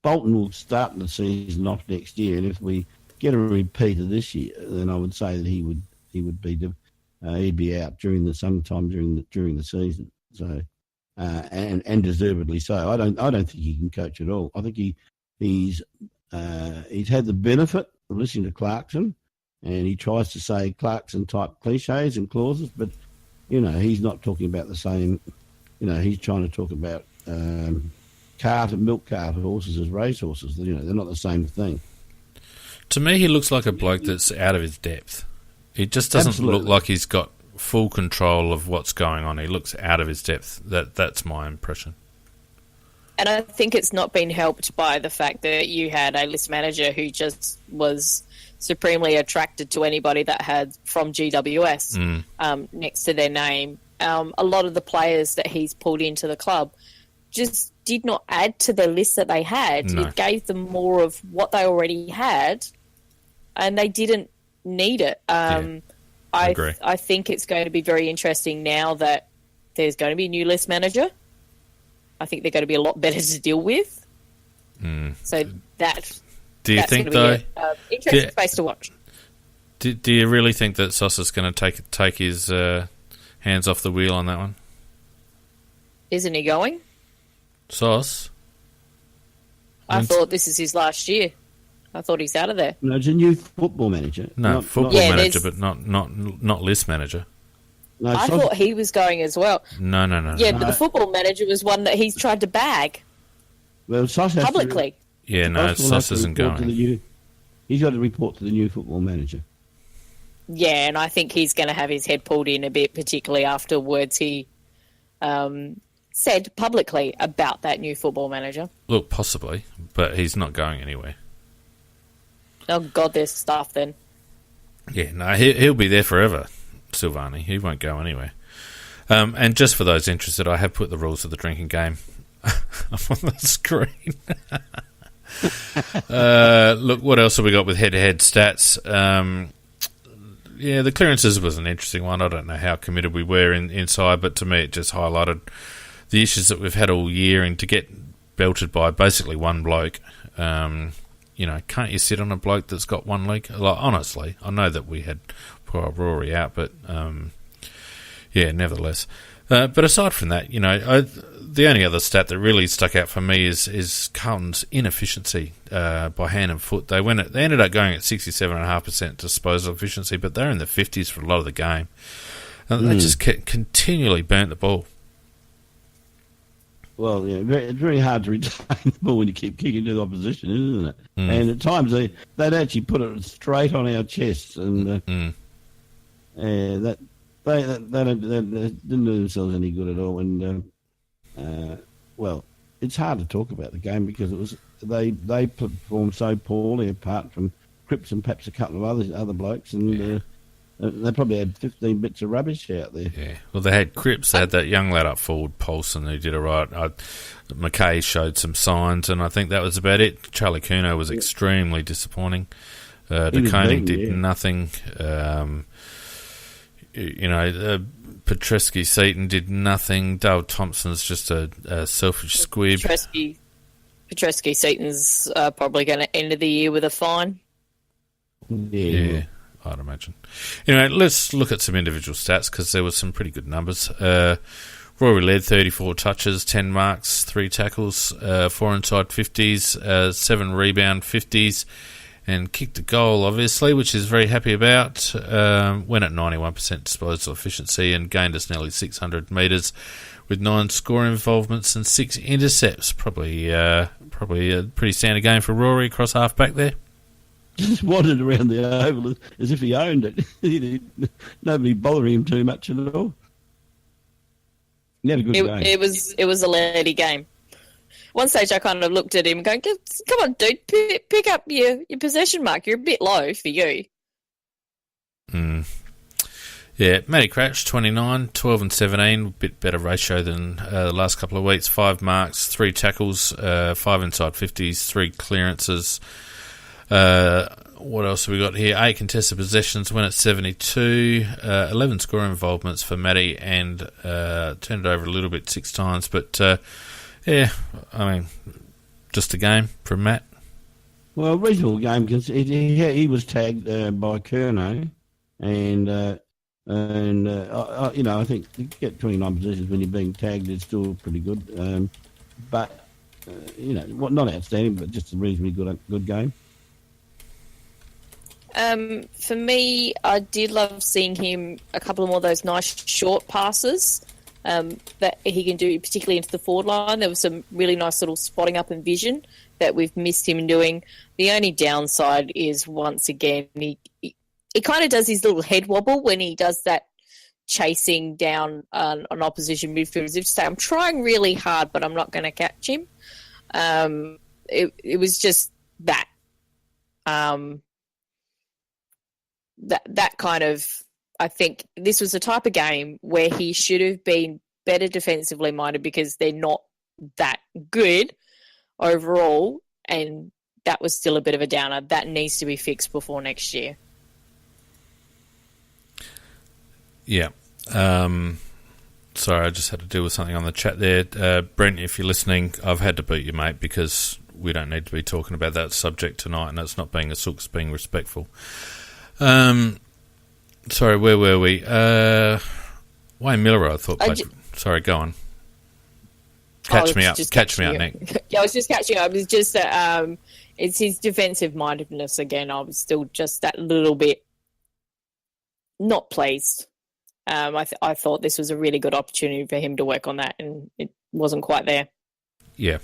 Bolton will start the season off next year, and if we get a repeat of this year, then I would say that he would he'd be out sometime during the season. So and deservedly so. I don't think he can coach at all. I think he's had the benefit of listening to Clarkson, and he tries to say Clarkson-type cliches and clauses, but, he's not talking about the same. He's trying to talk about milk cart horses as race horses. They're not the same thing. To me, he looks like a bloke that's out of his depth. He just doesn't look like he's got full control of what's going on. He looks out of his depth. That's my impression. And I think it's not been helped by the fact that you had a list manager who just was supremely attracted to anybody that had from GWS next to their name. A lot of the players that he's pulled into the club just did not add to the list that they had. No. It gave them more of what they already had, and they didn't need it. I agree. I think it's going to be very interesting now that there's going to be a new list manager. I think they're going to be a lot better to deal with. So that's going to be an interesting space to watch. Do you really think that Sauce is going to take his hands off the wheel on that one? Isn't he going? Sauce? I thought this is his last year. I thought he's out of there. No, it's a new football manager. No, football manager, but not list manager. No, I thought he was going as well. No. Yeah, but the football manager was one that he's tried to bag. Well, Sauce publicly. Sauce isn't going. He's got to report to the new football manager. Yeah, and I think he's going to have his head pulled in a bit, particularly after words he said publicly about that new football manager. Look, possibly, but he's not going anywhere. Oh, God, there's stuff then. Yeah, no, he'll be there forever, Silvani. He won't go anywhere. And just for those interested, I have put the rules of the drinking game up on the screen. Look, what else have we got with head-to-head stats? The clearances was an interesting one. I don't know how committed we were inside, but to me it just highlighted the issues that we've had all year, and to get belted by basically one bloke. Can't you sit on a bloke that's got one leg? Like, honestly, I know that we had poor Rory out, but nevertheless. But aside from that, the only other stat that really stuck out for me is Carlton's inefficiency by hand and foot. They ended up going at 67.5% disposal efficiency, but they're in the 50s for a lot of the game. And they just continually burnt the ball. Well, it's very hard to retain the ball when you keep kicking to the opposition, isn't it? And at times they'd actually put it straight on our chests, and that they didn't do themselves any good at all. And it's hard to talk about the game because they performed so poorly, apart from Cripps and perhaps a couple of other blokes, and they probably had 15 bits of rubbish out there. Yeah, well, they had Cripps, they had that young lad up forward, Paulson, who did all right. McKay showed some signs, and I think that was about it. Charlie Cuno was extremely disappointing. De Koning did nothing. Petreski Seaton did nothing. Dale Thompson's just a selfish squib. Petreski Seaton's probably going to end of the year with a fine. Yeah, I'd imagine. Let's look at some individual stats because there were some pretty good numbers. Rory led 34 touches, 10 marks, 3 tackles, 4 inside 50s, 7 rebound 50s, and kicked a goal, obviously, which is very happy about. Went at 91% disposal efficiency and gained us nearly 600 metres with 9 score involvements and 6 intercepts. Probably a pretty standard game for Rory across half back there. Just wandered around the oval as if he owned it. Nobody bothered him too much at all. He had a good game. It was a lady game. One stage I kind of looked at him going, come on, dude, pick up your possession mark. You're a bit low for you. Yeah, Matty Crouch, 29, 12 and 17, a bit better ratio than the last couple of weeks. 5 marks, 3 tackles, 5 inside 50s, 3 clearances. What else have we got here? 8 contested possessions, went at 72, 11 score involvements for Matty, and turned it over a little bit 6 times. But, just a game from Matt. Well, reasonable game because he was tagged by Curnow, and I think to get 29 possessions when you're being tagged is still pretty good. But not outstanding, but just a reasonably good game. For me, I did love seeing him a couple of more of those nice short passes that he can do, particularly into the forward line. There was some really nice little spotting up and vision that we've missed him doing. The only downside is, once again, he kind of does his little head wobble when he does that chasing down on opposition midfielders. If say, I'm trying really hard, but I'm not going to catch him. It was just that. That kind of, I think this was the type of game where he should have been better defensively minded because they're not that good overall, and that was still a bit of a downer. That needs to be fixed before next year. Yeah. Sorry, I just had to deal with something on the chat there. Brent, if you're listening, I've had to boot you, mate, because we don't need to be talking about that subject tonight, and it's not being a sook, it's being respectful. Sorry, where were we? Wayne Miller, I thought. Sorry, go on. Catch me up, Nick. Yeah, I was just catching up. It's just that it's his defensive mindedness again. I was still just that little bit not pleased. I thought this was a really good opportunity for him to work on that, and it wasn't quite there. Yeah.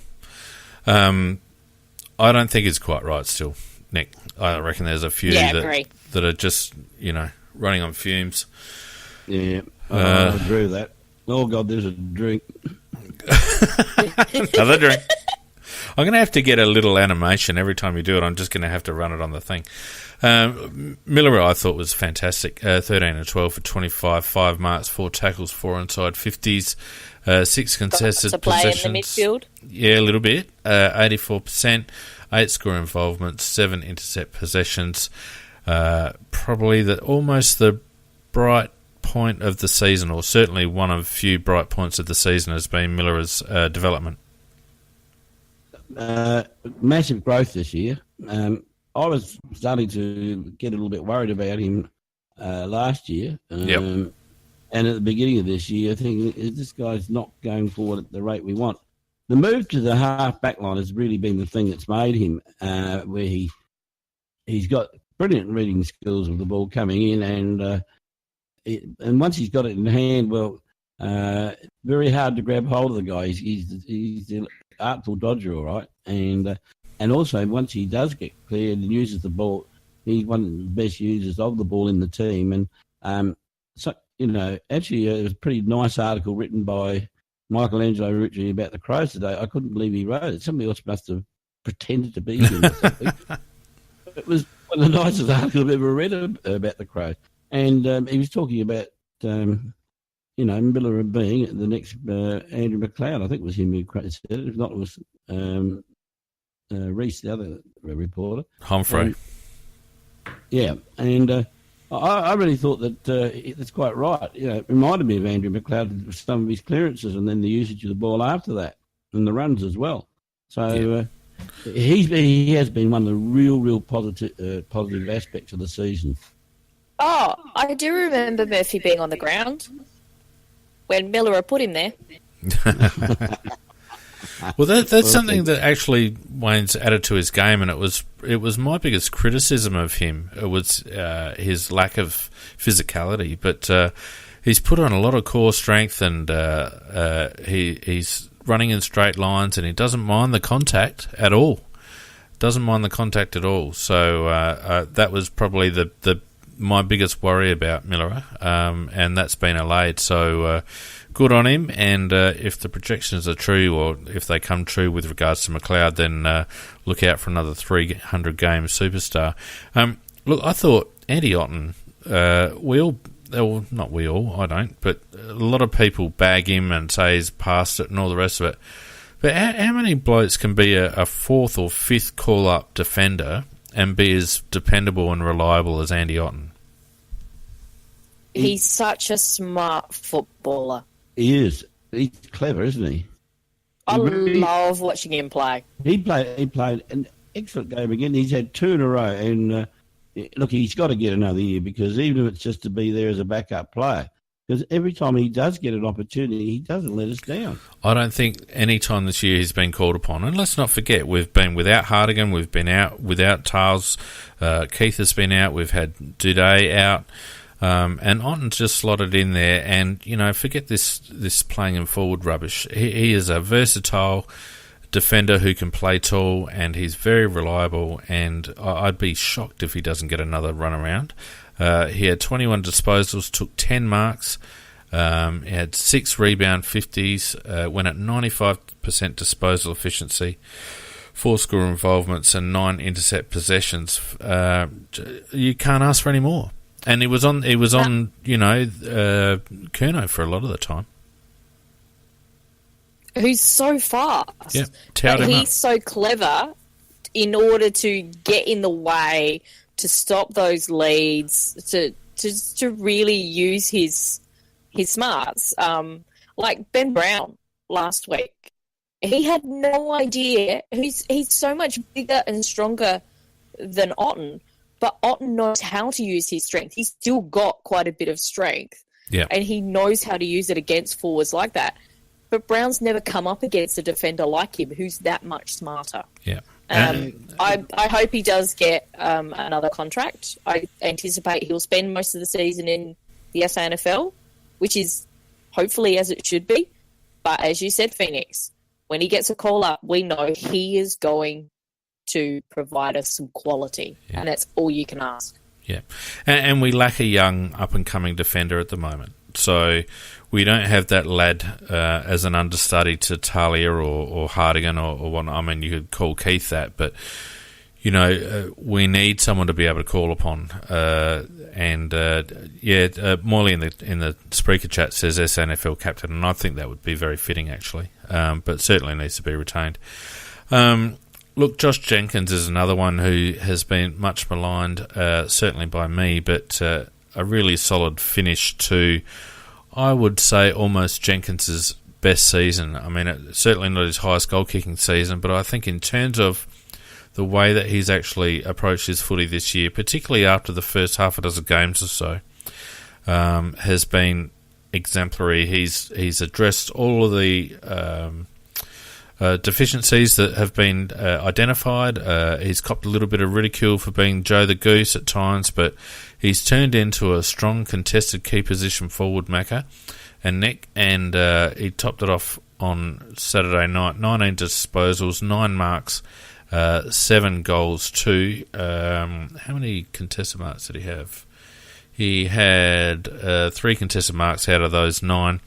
I don't think it's quite right still, Nick. I reckon there's a few that are just, running on fumes. Yeah, I agree with that. Oh, God, there's a drink. Another drink. I'm going to have to get a little animation every time you do it. I'm just going to have to run it on the thing. Miller, I thought, was fantastic. 13 and 12 for 25, 5 marks, 4 tackles, 4 inside 50s, 6 contested to play possessions. In the midfield? Yeah, a little bit. 84%. 8 score involvements, 7 intercept possessions. Probably almost the bright point of the season, or certainly one of few bright points of the season, has been Miller's development. Massive growth this year. I was starting to get a little bit worried about him last year. Yep. And at the beginning of this year, thinking, this guy's not going forward at the rate we want. The move to the half-back line has really been the thing that's made him, where he's got brilliant reading skills of the ball coming in, and once he's got it in hand, very hard to grab hold of the guy. He's an artful dodger, all right. And also, once he does get cleared and uses the ball, he's one of the best users of the ball in the team. And so, actually, it was a pretty nice article written by Michelangelo Rucci about the Crows today. I couldn't believe he wrote it. Somebody else must have pretended to be him or something. It was one of the nicest articles I've ever read about the Crows. And he was talking about, Miller being the next Andrew McLeod. I think it was him who said it. If not, it was Reese, the other reporter. Humphrey. And I really thought that that's quite right. It reminded me of Andrew McLeod with some of his clearances and then the usage of the ball after that and the runs as well. So he has been one of the real positive aspects of the season. Oh, I do remember Murphy being on the ground when Miller put him there. Well, that's something that actually Wayne's added to his game, and it was my biggest criticism of him. It was his lack of physicality, but he's put on a lot of core strength, and he's running in straight lines, and he doesn't mind the contact at all. So that was probably my biggest worry about Miller, and that's been allayed. So good on him, and if the projections are true, or if they come true with regards to McLeod, then look out for another 300-game superstar. Look, I thought Andy Otten, I don't, but a lot of people bag him and say he's past it and all the rest of it. But how many blokes can be a fourth or fifth call-up defender and be as dependable and reliable as Andy Otten? He's such a smart footballer. He is. He's clever, isn't he? I love watching him play. He played an excellent game again. He's had 2 in a row. And, look, he's got to get another year, because even if it's just to be there as a backup player, because every time he does get an opportunity, he doesn't let us down. I don't think any time this year he's been called upon. And let's not forget, we've been without Hardigan, we've been out without Tiles, Keith has been out, we've had Duday out, and Otten's just slotted in there. And, forget this playing him forward rubbish. He is a versatile defender who can play tall, and he's very reliable, and I'd be shocked if he doesn't get another run around. He had 21 disposals, took 10 marks, he had 6 rebound 50s, went at 95% disposal efficiency, 4 score involvements, and 9 intercept possessions. You can't ask for any more. And he was on Curnow for a lot of the time. Who's so fast. Yeah, but he's so clever in order to get in the way, to stop those leads, to really use his smarts. Like Ben Brown last week. He had no idea. He's so much bigger and stronger than Otten, but Otten knows how to use his strength. He's still got quite a bit of strength. Yeah. And he knows how to use it against forwards like that. But Brown's never come up against a defender like him who's that much smarter. Yeah. I hope he does get another contract. I anticipate he'll spend most of the season in the SANFL, which is hopefully as it should be. But as you said, Phoenix, when he gets a call up, we know he is going to provide us some quality, and that's all you can ask. Yeah, and we lack a young up-and-coming defender at the moment. So we don't have that lad as an understudy to Talia or Hardigan or whatnot. I mean, you could call Keith that, but, we need someone to be able to call upon. Morley in the Spreaker chat says SNFL captain, and I think that would be very fitting, actually, but certainly needs to be retained. Look, Josh Jenkins is another one who has been much maligned, certainly by me, but a really solid finish to, I would say, almost Jenkins's best season. I mean, it's certainly not his highest goal-kicking season, but I think in terms of the way that he's actually approached his footy this year, particularly after the first half a dozen games or so, has been exemplary. He's addressed all of the deficiencies that have been identified. He's copped a little bit of ridicule for being Joe the Goose at times, but he's turned into a strong contested key position forward, Macca and Nick, and he topped it off on Saturday night. 19 disposals, 9 marks, 7 goals, 2. How many contested marks did he have? He had 3 contested marks out of those 9.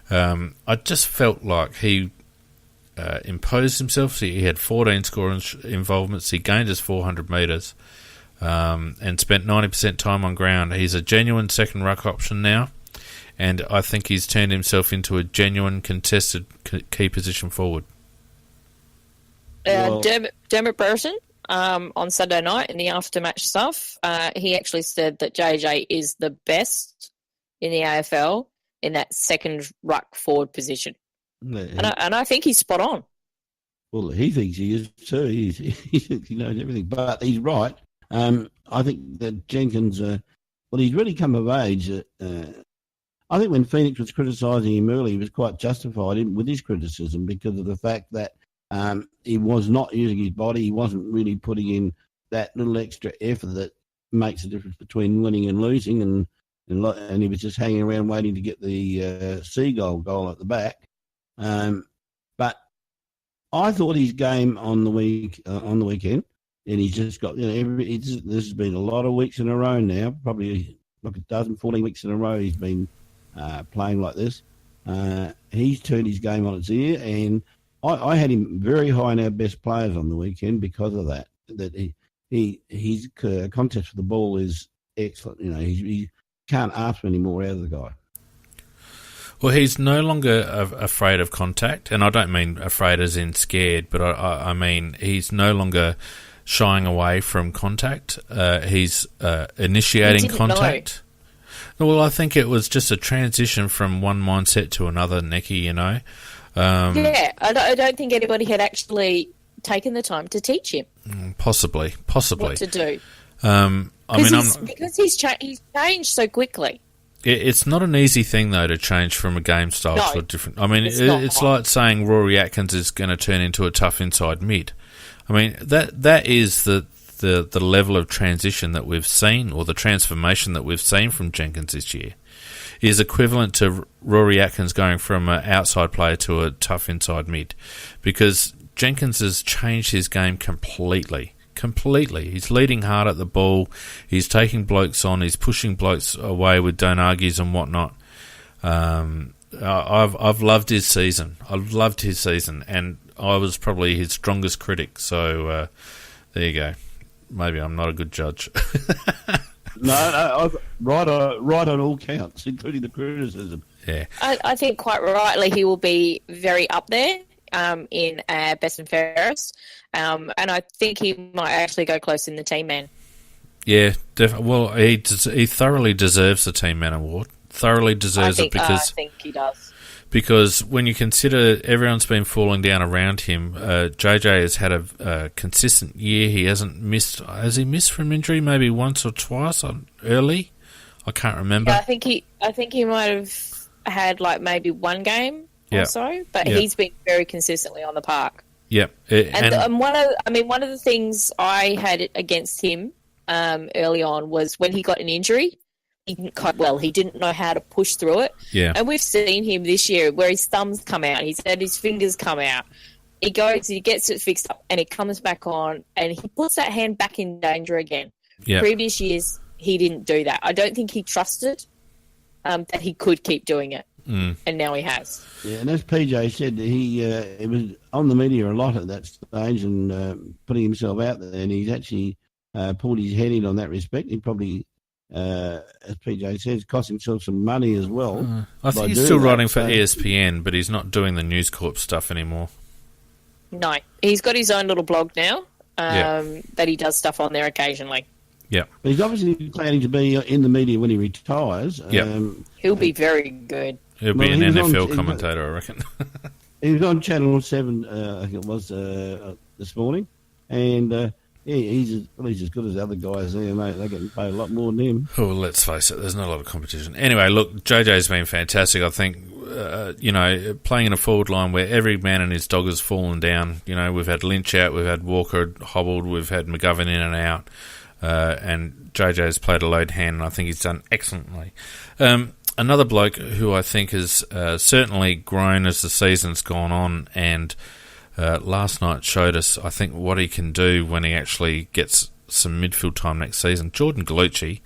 I just felt like he imposed himself. He had 14 scoring involvements. He gained his 400 metres and spent 90% time on ground. He's a genuine second ruck option now, and I think he's turned himself into a genuine contested key position forward. Dermot Burton on Saturday night in the after-match stuff, he actually said that JJ is the best in the AFL in that second ruck forward position. Yeah, and I think he's spot on. Well, he thinks he is too. He knows everything. But he's right. I think that Jenkins, he's really come of age. I think when Phoenix was criticising him early, he was quite justified with his criticism because of the fact that he was not using his body. He wasn't really putting in that little extra effort that makes a difference between winning and losing. And he was just hanging around waiting to get the Seagull goal at the back. But I thought his game on the weekend, and he's just got, this has been a lot of weeks in a row now, probably like 14 weeks in a row he's been playing like this. He's turned his game on its ear, and I had him very high in our best players on the weekend because of that. That his contest for the ball is excellent. He can't ask for any more out of the guy. Well, he's no longer afraid of contact, and I don't mean afraid as in scared, but I mean he's no longer shying away from contact. He's initiating contact. No, well, I think it was just a transition from one mindset to another, Nicky, Yeah, I don't think anybody had actually taken the time to teach him. Possibly. What to do. Because he's changed so quickly. It's not an easy thing, though, to change from a game style to a different... I mean, it's like saying Rory Atkins is going to turn into a tough inside mid. I mean, that is the level of transition that we've seen, or the transformation that we've seen from Jenkins this year, is equivalent to Rory Atkins going from an outside player to a tough inside mid. Because Jenkins has changed his game completely. He's leading hard at the ball. He's taking blokes on. He's pushing blokes away with don't argues and whatnot. I've loved his season. And I was probably his strongest critic. So there you go. Maybe I'm not a good judge. No, right on all counts, including the criticism. Yeah, I think quite rightly he will be very up there in best and fairest. And I think he might actually go close in the team man. Yeah, definitely. Well, he thoroughly deserves the team man award. Thoroughly deserves it because I think he does. Because when you consider everyone's been falling down around him, JJ has had a consistent year. He hasn't missed. Has he missed from injury? Maybe once or twice early. I can't remember. Yeah, I think he might have had like maybe one game or so, but he's been very consistently on the park. Yep. And one of the things I had against him early on was when he got an injury, he didn't know how to push through it. Yeah. And we've seen him this year where his thumbs come out, he's had his fingers come out. He gets it fixed up, and it comes back on, and he puts that hand back in danger again. Yep. Previous years, he didn't do that. I don't think he trusted that he could keep doing it. And now he has. Yeah, and as PJ said, he was on the media a lot at that stage and putting himself out there, and he's actually pulled his head in on that respect. He probably, as PJ says, cost himself some money as well. I think he's still writing for ESPN, but he's not doing the News Corp stuff anymore. No, he's got his own little blog now that he does stuff on there occasionally. Yeah. But he's obviously planning to be in the media when he retires. Yeah. He'll be very good. He'll be an NFL commentator, I reckon. He was on Channel 7, I think it was, this morning. And, he's as good as the other guys there, mate. They're getting paid a lot more than him. Oh, let's face it, there's not a lot of competition. Anyway, look, JJ's been fantastic. I think, playing in a forward line where every man and his dog has fallen down. You know, we've had Lynch out, we've had Walker hobbled, we've had McGovern in and out. And JJ's played a load hand, and I think he's done excellently. Another bloke who I think has certainly grown as the season's gone on, and last night showed us, I think, what he can do when he actually gets some midfield time next season. Jordan Gallucci,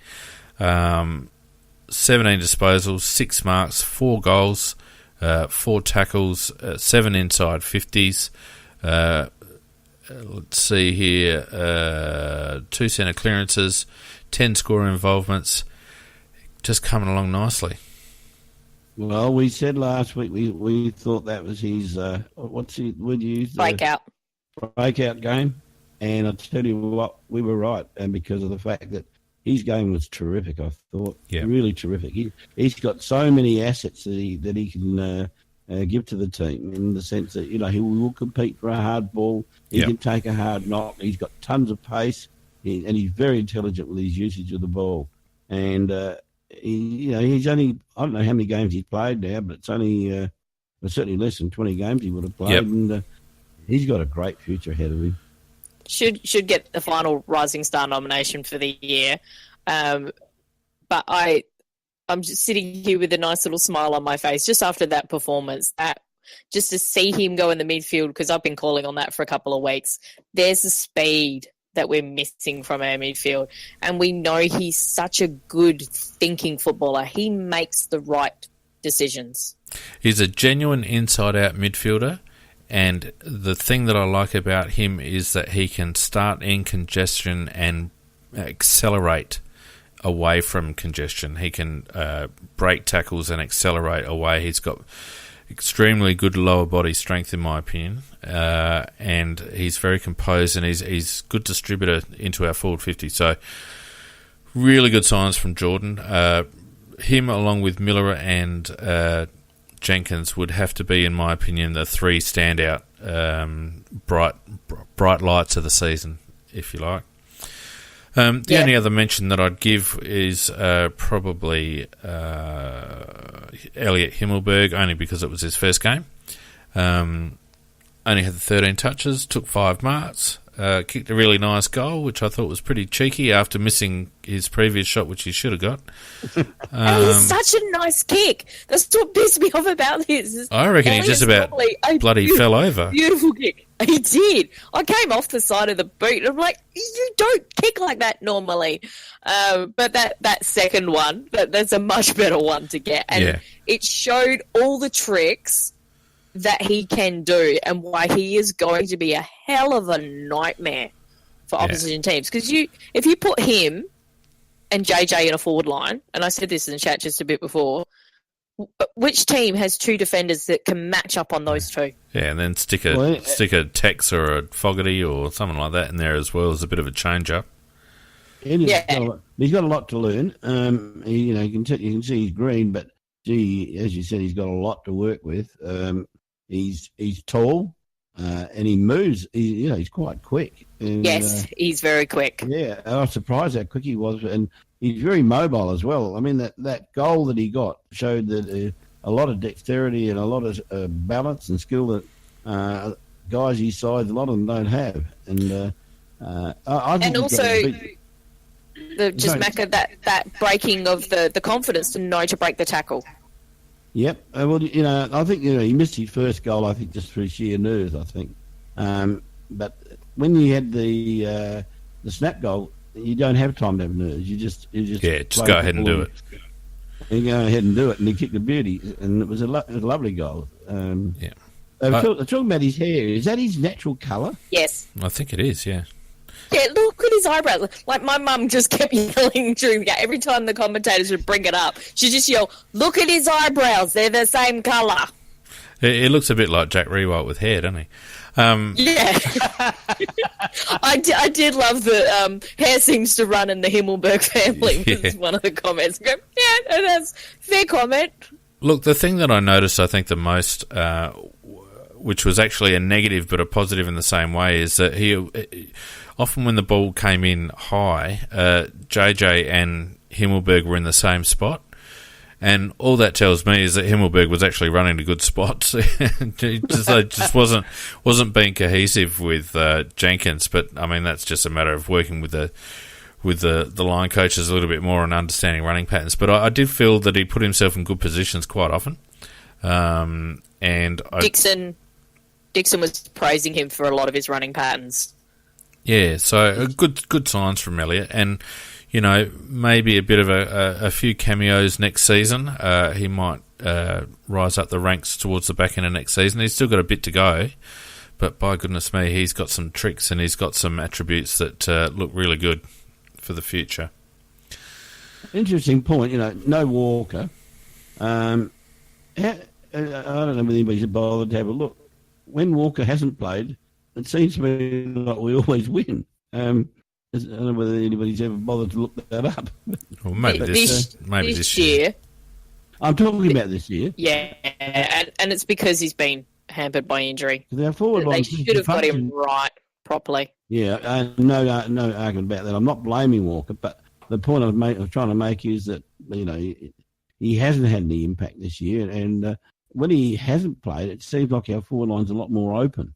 17 disposals, 6 marks, 4 goals, 4 tackles, 7 inside 50s. Let's see here, 2 centre clearances, 10 score involvements. Just coming along nicely. Well, we said last week we thought that was his breakout game, and I tell you what, we were right, and because of the fact that his game was terrific, I thought, really terrific. He's got so many assets that he can give to the team, in the sense that he will compete for a hard ball. He can take a hard knock. He's got tons of pace, and he's very intelligent with his usage of the ball, and. He's only, I don't know how many games he's played now, but it's only certainly less than 20 games he would have played, and he's got a great future ahead of him. Should get the final Rising Star nomination for the year. But I'm just sitting here with a nice little smile on my face just after that performance. Just to see him go in the midfield, because I've been calling on that for a couple of weeks. There's the speed that we're missing from our midfield. And we know he's such a good thinking footballer. He makes the right decisions. He's a genuine inside-out midfielder, and the thing that I like about him is that he can start in congestion and accelerate away from congestion. He can break tackles and accelerate away. He's got extremely good lower body strength, in my opinion, and he's very composed, and he's good distributor into our forward 50. So really good signs from Jordan. Him along with Miller and Jenkins would have to be, in my opinion, the 3 standout bright lights of the season, if you like. The only other mention that I'd give is probably Elliot Himmelberg, only because it was his first game. Only had 13 touches, took 5 marks, kicked a really nice goal, which I thought was pretty cheeky after missing his previous shot, which he should have got. And it's such a nice kick. That's what pissed me off about this. I reckon he just about bloody fell over. Beautiful kick. He did. I came off the side of the boot, and I'm like, you don't kick like that normally. But that second one, that's a much better one to get. And it showed all the tricks that he can do, and why he is going to be a hell of a nightmare for opposition teams. Because if you put him and JJ in a forward line, and I said this in the chat just a bit before, which team has 2 defenders that can match up on those 2? Yeah, and then stick a Tex or a Fogarty or something like that in there as well as a bit of a change-up. He's got a lot to learn. You can see he's green, but gee, as you said, he's got a lot to work with. He's tall, and he moves. He's quite quick. And, yes, he's very quick. Yeah, I was surprised how quick he was, and he's very mobile as well. I mean, that goal that he got showed that a lot of dexterity and a lot of balance and skill that guys his size, a lot of them don't have. And I think, and also Macca, that breaking of the confidence to know to break the tackle. Yep. Well, I think he missed his first goal, I think, just through sheer nerves, I think. But when you had the snap goal, you don't have time to have nerves. You just go ahead and do it. You go ahead and do it, and he kicked the beauty, and it was a lovely goal. Talking about his hair, is that his natural colour? Yes. I think it is, yeah. Yeah, look at his eyebrows. Like, my mum just kept yelling during the game. Every time the commentators would bring it up, she'd just yell, look at his eyebrows, they're the same colour. It looks a bit like Jack Rewalt with hair, doesn't he? Yeah. I did love the hair seems to run in the Himmelberg family. Was one of the comments. I go, yeah, that's fair comment. Look, the thing that I noticed, I think the most, which was actually a negative but a positive in the same way, is that he often when the ball came in high, JJ and Himmelberg were in the same spot. And all that tells me is that Himmelberg was actually running to good spots. He just wasn't being cohesive with Jenkins. But I mean, that's just a matter of working with the line coaches a little bit more and understanding running patterns. But I did feel that he put himself in good positions quite often. And Dixon was praising him for a lot of his running patterns. Yeah, so good signs from Elliott, and you know, maybe a bit of a few cameos next season. He might rise up the ranks towards the back end of next season. He's still got a bit to go, but by goodness me, he's got some tricks and he's got some attributes that look really good for the future. Interesting point. You know, no Walker. I don't know whether anybody's bothered to have a look. When Walker hasn't played, it seems to me like we always win. I don't know whether anybody's ever bothered to look that up. Well, maybe this year. I'm talking about this year. Yeah, and it's because he's been hampered by injury. They should have got him right properly. Yeah, no argument about that. I'm not blaming Walker, but the point I'm trying to make is that, you know, he hasn't had any impact this year, and when he hasn't played, it seems like our forward line's a lot more open.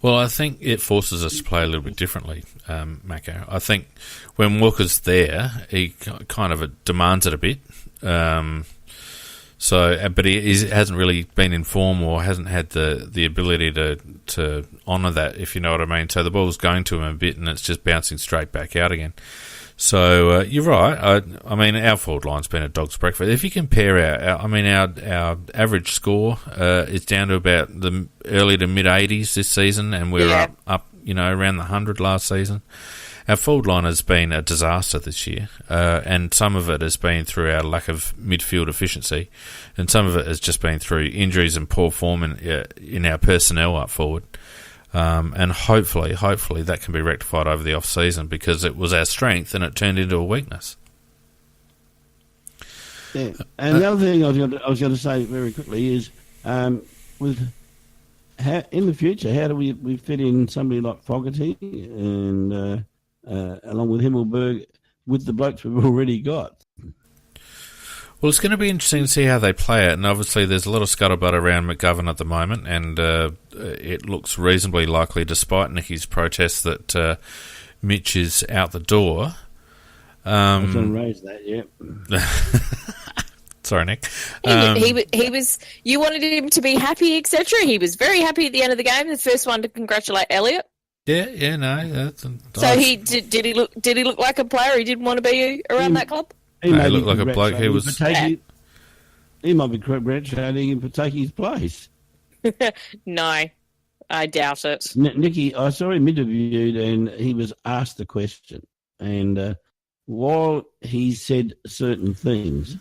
Well, I think it forces us to play a little bit differently, Mako. I think when Walker's there, he kind of demands it a bit. But he hasn't really been in form or hasn't had the ability to honour that, if you know what I mean. So the ball's going to him a bit and it's just bouncing straight back out again. So you're right. I mean, our forward line's been a dog's breakfast. If you compare our average score is down to about the early to mid 80s this season, and we're up around the 100 last season. Our forward line has been a disaster this year, and some of it has been through our lack of midfield efficiency, and some of it has just been through injuries and poor form in our personnel up forward. And hopefully that can be rectified over the off-season, because it was our strength and it turned into a weakness. Yeah, and the other thing I was going to say very quickly is, in the future, how do we fit in somebody like Fogarty and along with Himmelberg with the blokes we've already got? Well, it's going to be interesting to see how they play it, and obviously there's a lot of scuttlebutt around McGovern at the moment, and it looks reasonably likely, despite Nicky's protest, that Mitch is out the door. I was going to raise that, yeah. Sorry, Nick. He was. You wanted him to be happy, etc. He was very happy at the end of the game. The first one to congratulate Elliott. Yeah, no. So he did he look like a player he didn't want to be around that club? He looked like a bloke who was... He might be congratulating him for taking his place. No, I doubt it. Nicky, I saw him interviewed and he was asked the question. And while he said certain things,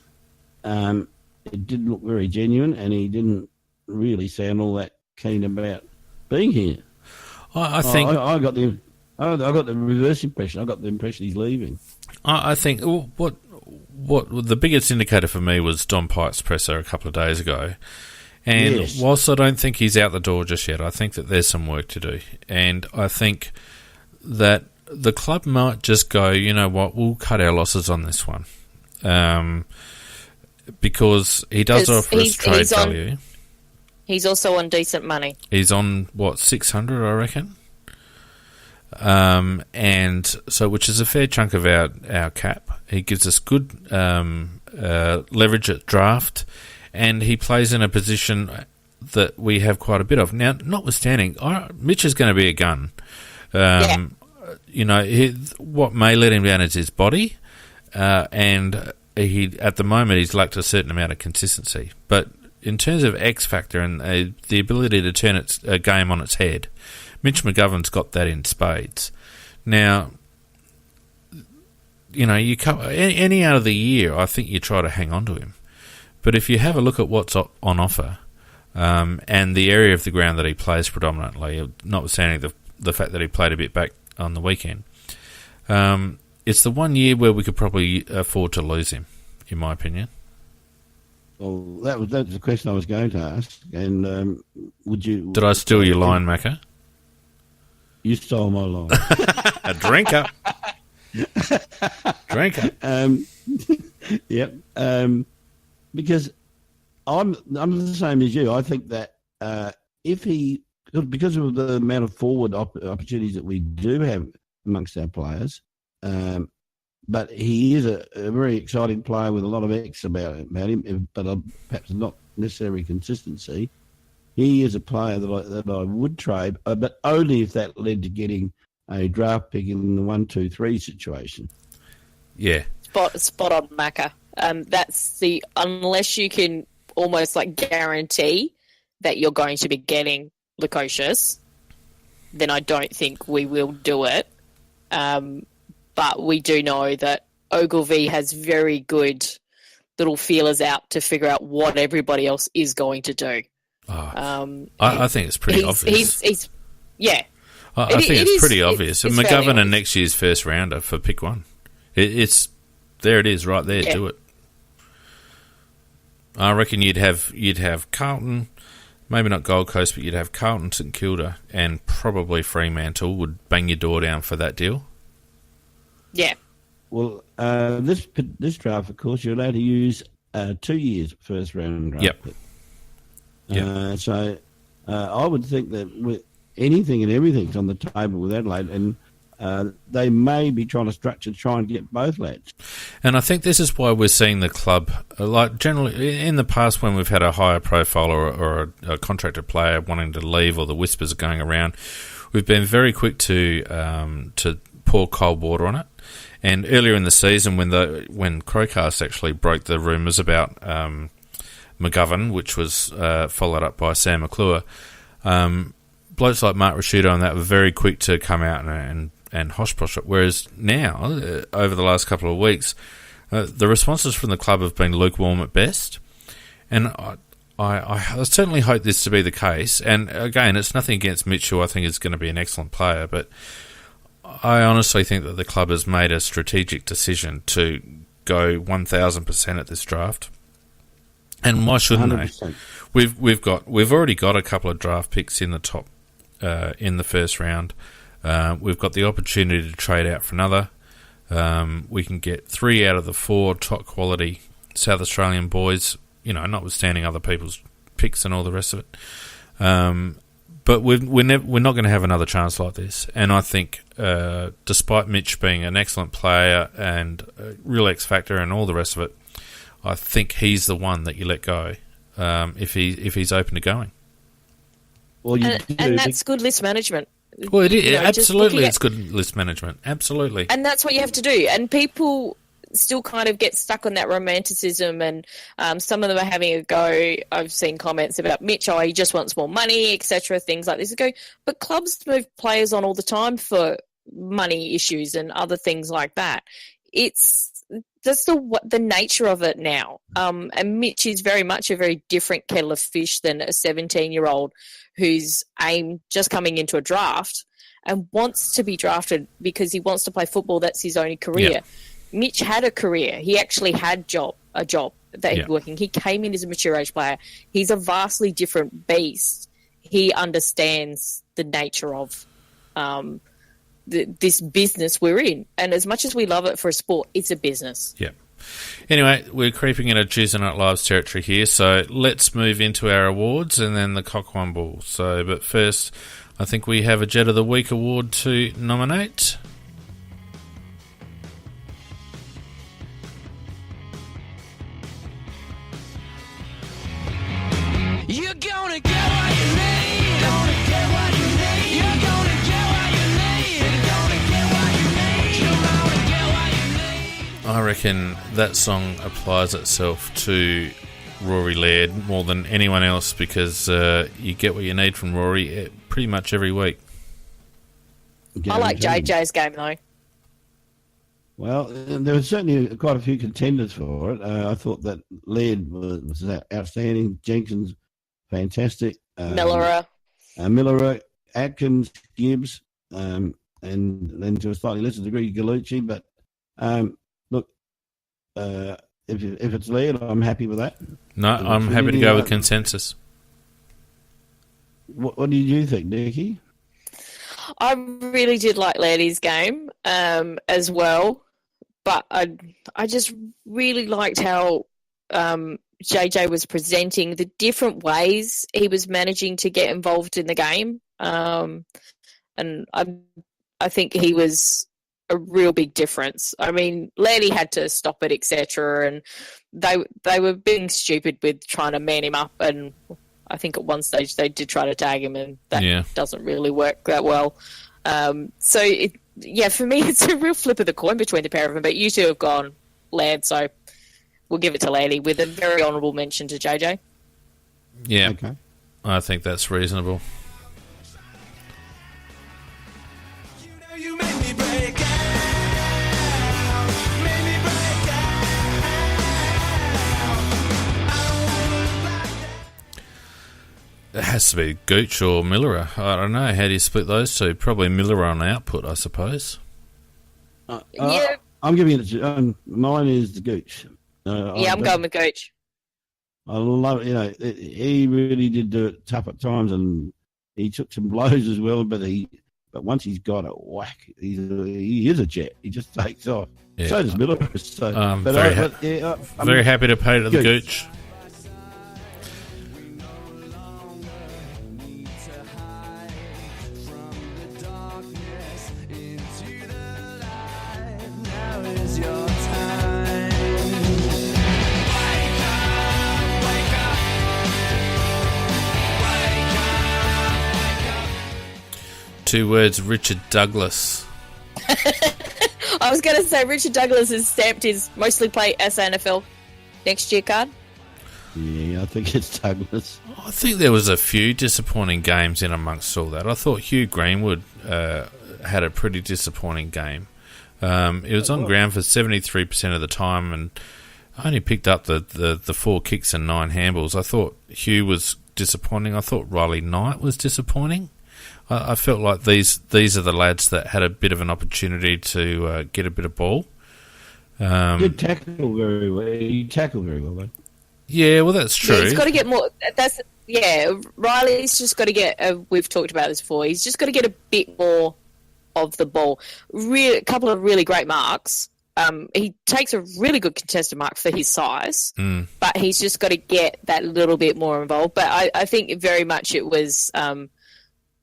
it didn't look very genuine and he didn't really sound all that keen about being here. I think... I got the reverse impression. I got the impression he's leaving. I think what the biggest indicator for me was Don Pike's presser a couple of days ago. And whilst I don't think he's out the door just yet, I think that there's some work to do. And I think that the club might just go, you know what, we'll cut our losses on this one. Because he does offer us trade value. He's also on decent money. He's on, 600, I reckon? And so, which is a fair chunk of our cap. He gives us good leverage at draft, and he plays in a position that we have quite a bit of. Now, notwithstanding, Mitch is going to be a gun. You know, what may let him down is his body, and he at the moment he's lacked a certain amount of consistency. But in terms of X factor and the ability to turn a game on its head, Mitch McGovern's got that in spades. Now, you know, any out of the year, I think you try to hang on to him. But if you have a look at what's on offer, and the area of the ground that he plays predominantly, notwithstanding the fact that he played a bit back on the weekend. It's the 1 year where we could probably afford to lose him, in my opinion. Well, that's the question I was going to ask. And would you? Did I steal your line, Macca? You stole my line. A drinker. Drinker. Yep. Because I'm the same as you. I think that if he, because of the amount of forward opportunities that we do have amongst our players, but he is a very exciting player with a lot of X about him, but perhaps not necessarily consistency. He is a player that I would trade, but only if that led to getting a draft pick in the 1, 2, 3 situation. Yeah. Spot on, Macca. That's unless you can almost like guarantee that you're going to be getting Lukosius, then I don't think we will do it. But we do know that Ogilvy has very good little feelers out to figure out what everybody else is going to do. I think it's pretty obvious. Yeah. I think it's pretty obvious. It's McGovern and next year's first rounder for pick one. It's there. It is right there. Yeah. Do it. I reckon you'd have Carlton, maybe not Gold Coast, but you'd have Carlton, St Kilda, and probably Fremantle would bang your door down for that deal. Yeah. Well, this draft, of course, you're allowed to use 2 years first round draft. Yep. So I would think that with anything and everything's on the table with Adelaide, and they may be trying to try and get both lads. And I think this is why we're seeing the club, like generally in the past when we've had a higher profile or a contracted player wanting to leave or the whispers are going around, we've been very quick to pour cold water on it. And earlier in the season when CrowCast actually broke the rumours about McGovern, which was followed up by Sam McClure, blokes like Mark Rashudo and that were very quick to come out and hosh-posh it. Whereas now, over the last couple of weeks, the responses from the club have been lukewarm at best. And I certainly hope this to be the case. And again, it's nothing against Mitch, who I think is going to be an excellent player, but I honestly think that the club has made a strategic decision to go 1,000% at this draft. And why shouldn't 100%. They? We've already got a couple of draft picks in the top in the first round. We've got the opportunity to trade out for another. We can get 3 out of the 4 top quality South Australian boys, notwithstanding other people's picks and all the rest of it. But we're not going to have another chance like this. And I think, despite Mitch being an excellent player and a real X factor and all the rest of it, I think he's the one that you let go if he's open to going. Well, and that's good list management. Well, it is absolutely. It's good list management, absolutely. And that's what you have to do. And people still kind of get stuck on that romanticism, and some of them are having a go. I've seen comments about Mitch, he just wants more money, etc., things like this. But clubs move players on all the time for money issues and other things like that. That's the nature of it now. And Mitch is very much a very different kettle of fish than a 17-year-old who's just coming into a draft and wants to be drafted because he wants to play football. That's his only career. Yeah. Mitch had a career. He actually had a job that he's working. He came in as a mature age player. He's a vastly different beast. He understands the nature of this business we're in. And as much as we love it for a sport, it's a business. Yeah. Anyway, we're creeping into Tuesday Night Live's territory here, so let's move into our awards and then the Cockwomble. But first, I think we have a Jet of the Week award to nominate. You're gonna get what you need. Gonna get what you need. You're gonna get what you need. You're gonna get what you need. You're gonna get what you need. I reckon that song applies itself to Rory Laird more than anyone else because you get what you need from Rory pretty much every week. I like JJ's game though. Well, there were certainly quite a few contenders for it. I thought that Laird was outstanding. Jenkins fantastic. Miller. Miller, Atkins, Gibbs, and then to a slightly lesser degree, Gallucci. But look, if it's Laird, I'm happy with that. No, I'm happy to go with consensus. What did you think, Nicky? I really did like Lairdy's game as well, but I just really liked how JJ was presenting the different ways he was managing to get involved in the game, and I think he was a real big difference. I mean, Lairdy had to stop it, etc., and they were being stupid with trying to man him up, and I think at one stage they did try to tag him, and that doesn't really work that well. So, for me, it's a real flip of the coin between the pair of them, but you two have gone Laird, so we'll give it to Lairdy with a very honourable mention to JJ. Yeah, Okay. I think that's reasonable. You made me break out. Made me break out. It has to be Gooch or Miller. I don't know. How do you split those two? Probably Miller on output, I suppose. Yeah. I'm giving it to mine is the Gooch. I'm going with Gooch. I love it. He really did do it tough at times, and he took some blows as well. But once he's got it, whack, he is a jet. He just takes off. Yeah. So does Miller. So, Very happy to pay to the Gooch. Two words, Richard Douglas. I was going to say Richard Douglas has stamped his mostly play SNFL next year card. Yeah, I think it's Douglas. I think there was a few disappointing games in amongst all that. I thought Hugh Greenwood had a pretty disappointing game. It was on ground for 73% of the time and only picked up the 4 kicks and 9 handballs. I thought Hugh was disappointing. I thought Riley Knight was disappointing. I felt like these are the lads that had a bit of an opportunity to get a bit of ball. Did tackle very well. He tackled very well, though. Yeah, well, that's true. Yeah, he's got to get more. Riley's just got to get. We've talked about this before. He's just got to get a bit more of the ball. A couple of really great marks. He takes a really good contested mark for his size, but he's just got to get that little bit more involved. But I think very much it was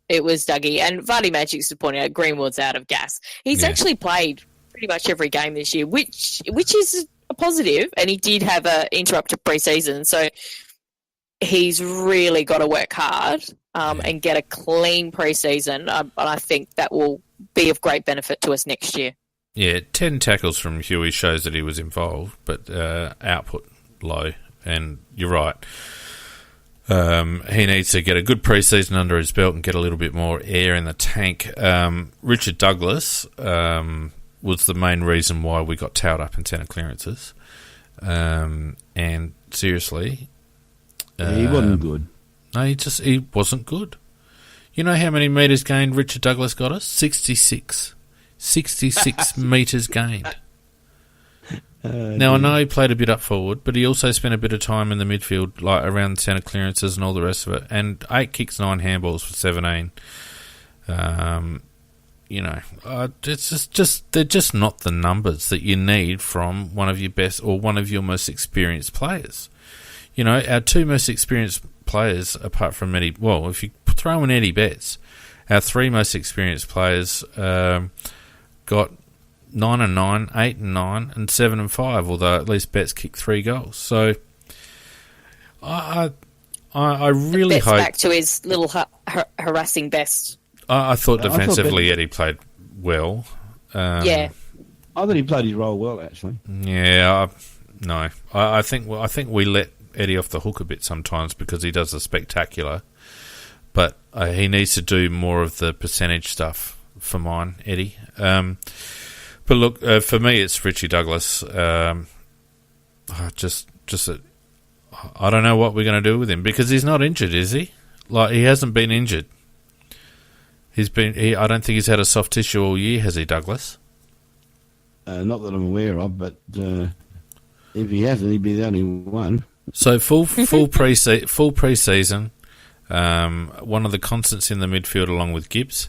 Dougie, and Vardy Magic's pointing out Greenwood's out of gas. He's actually played pretty much every game this year, which is a positive, and he did have an interrupted pre-season, so he's really got to work hard and get a clean pre-season, and I think that will be of great benefit to us next year. Yeah, 10 tackles from Huey shows that he was involved, but output low, and you're right. He needs to get a good pre-season under his belt and get a little bit more air in the tank. Richard Douglas was the main reason why we got towed up in centre clearances. And seriously... he wasn't good. No, he wasn't good. You know how many metres gained Richard Douglas got us? 66. 66 metres gained. Now, I know he played a bit up forward, but he also spent a bit of time in the midfield, like around centre clearances and all the rest of it. And 8 kicks, 9 handballs for 17. It's just they're just not the numbers that you need from one of your best or one of your most experienced players. You know, our 2 most experienced players, apart from Eddie, well, if you throw in Eddie Betts, our 3 most experienced players got 9 and 9, 8 and 9, and 7 and 5. Although at least Betts kicked 3 goals. So I really Betts hope back to his little harassing best. I thought defensively Eddie played well. Yeah, I thought he played his role well, actually. Yeah, I think we let Eddie off the hook a bit sometimes because he does the spectacular, but he needs to do more of the percentage stuff for mine, Eddie. But look, for me, it's Richie Douglas. I I don't know what we're going to do with him because he's not injured, is he? Like, he hasn't been injured. I don't think he's had a soft tissue all year, has he, Douglas? Not that I'm aware of, but if he hasn't, he'd be the only one. So full pre-season. One of the constants in the midfield, along with Gibbs,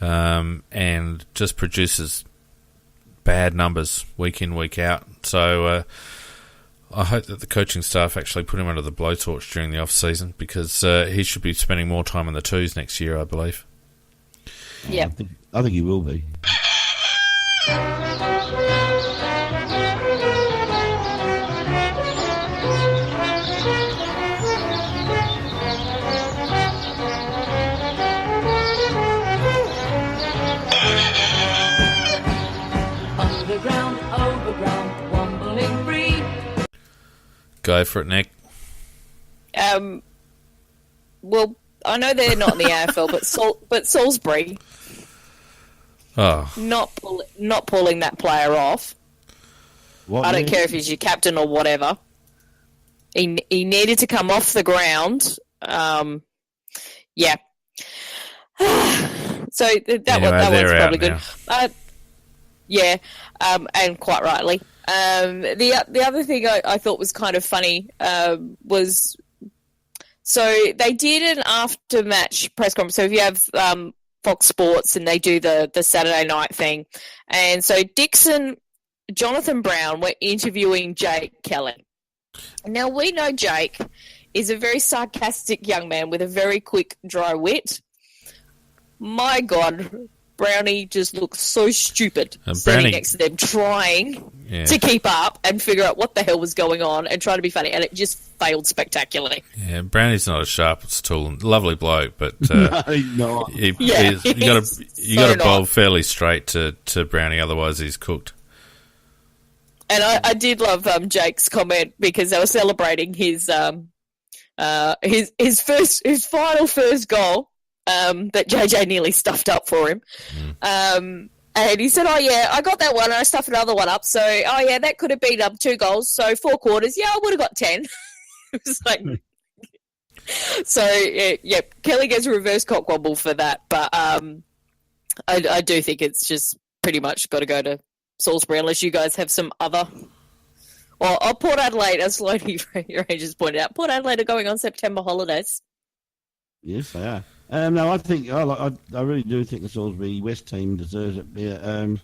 and just produces bad numbers week in, week out. So I hope that the coaching staff actually put him under the blowtorch during the off-season because he should be spending more time in the twos next year, I believe. Yeah. I think he will be. Underground, overground, wombling free. Go for it, Nick. Well, I know they're not in the AFL, but Salisbury not pulling that player off. What, I don't care if he's your captain or whatever. He needed to come off the ground. Yeah. So that one's probably good. Yeah, and quite rightly. The other thing I thought was kind of funny was, so they did an after-match press conference. So if you have Fox Sports and they do the Saturday night thing, and so Jonathan Brown were interviewing Jake Kelly. Now, we know Jake is a very sarcastic young man with a very quick, dry wit. My God, Brownie just looks so stupid standing next to them, trying to keep up and figure out what the hell was going on and trying to be funny, and it just failed spectacularly. Yeah, Brownie's not as sharp as tool. Lovely bloke, but no, he's not. you got to bowl fairly straight to Brownie, otherwise he's cooked. And I did love Jake's comment because they were celebrating his final first goal that JJ nearly stuffed up for him. And he said, "Oh yeah, I got that one and I stuffed another one up. So that could have been 2 goals. So 4 quarters. Yeah, I would have got 10." It was like, so yeah, Kelly gets a reverse Cockwomble for that. But I do think it's just pretty much got to go to Salisbury unless you guys have some other. Or Port Adelaide, as Lonnie Rangers pointed out, Port Adelaide are going on September holidays. Yes, they are. No, I think I really do think the Salisbury West team deserves it. Yeah,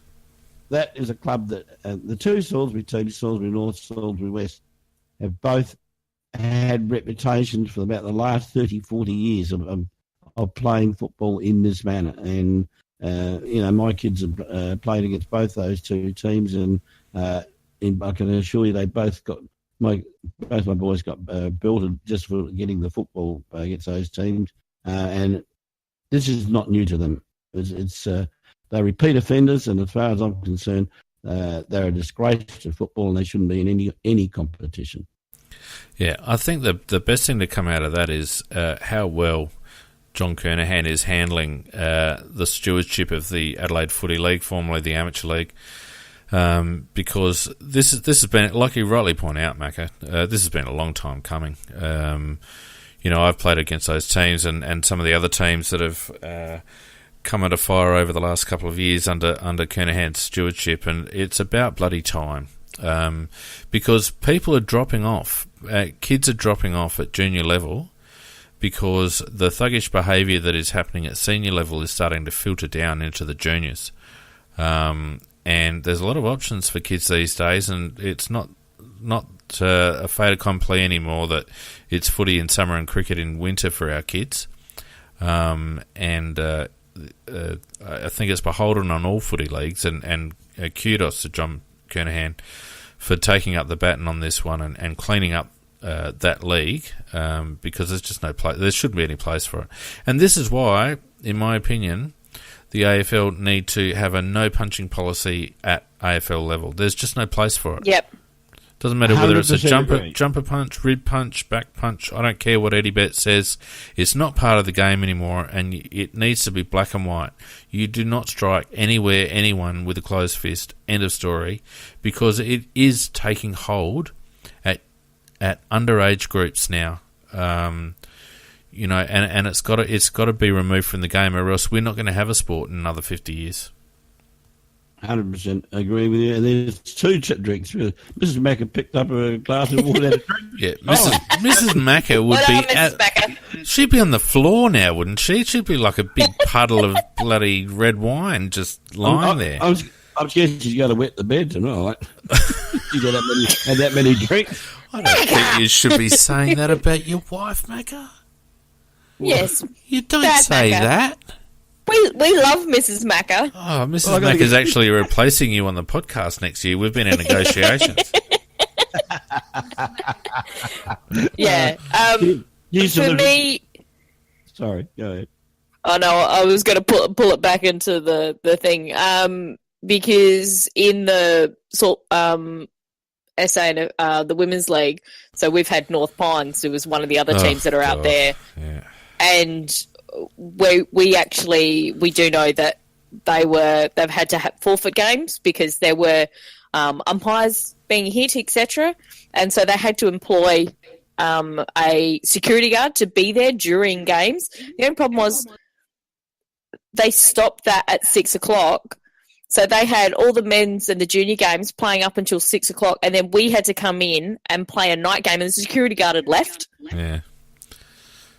that is a club that the 2 Salisbury teams, Salisbury North, Salisbury West, have both had reputations for about the last 30, 40 years of playing football in this manner. And my kids have played against both those 2 teams, and I can assure you they both got both my boys got belted just for getting the football against those teams. And this is not new to them. It's they're repeat offenders, and as far as I'm concerned, they're a disgrace to football, and they shouldn't be in any competition. Yeah, I think the best thing to come out of that is how well John Kernahan is handling the stewardship of the Adelaide Footy League, formerly the Amateur League, because this has been, like you rightly point out, Macca, this has been a long time coming. I've played against those teams and some of the other teams that have come under fire over the last couple of years under Kernahan's stewardship, and it's about bloody time. Because people are dropping off, kids are dropping off at junior level because the thuggish behaviour that is happening at senior level is starting to filter down into the juniors. And there's a lot of options for kids these days, and it's not a fait accompli anymore that it's footy in summer and cricket in winter for our kids. I think it's beholden on all footy leagues, and kudos to John Kernahan for taking up the baton on this one and cleaning up that league, because there's just no place. There shouldn't be any place for it. And this is why, in my opinion, the AFL need to have a no punching policy at AFL level. There's just no place for it. Yep. Doesn't matter whether it's a agree. jumper punch, rib punch, back punch. I don't care what Eddie Bet says. It's not part of the game anymore, and it needs to be black and white. You do not strike anywhere, anyone with a closed fist. End of story. Because it is taking hold at at underage groups now. You know, and it's got to be removed from the game, or else we're not going to have a sport in another 50 years. 100% agree with you. And there's two drinks. Mrs. Macker picked up a glass of water and had a drink. Yeah, Mrs. Macker would Well be. done, Mrs. Macker. She'd be on the floor now, wouldn't she? She'd be like a big puddle of bloody red wine just lying there. I'm scared she's going to wet the bed tonight. She's had that many drinks. I don't think you should be saying that about your wife, Macker. Yes. You don't Bad say Macker. that. We love Mrs. Macker. Oh, Mrs. Macker's actually replacing you on the podcast next year. We've been in negotiations. Yeah. For me... Sorry, go ahead. Oh, no, I was going to pull it back into the thing. Because in the SA, the Women's League, so we've had North Pines, who was one of the other teams that are out there. Yeah. And we do know that they've had to forfeit games because there were umpires being hit, etc. And so they had to employ a security guard to be there during games. The only problem was they stopped that at 6 o'clock. So they had all the men's and the junior games playing up until 6 o'clock, and then we had to come in and play a night game, and the security guard had left. Yeah.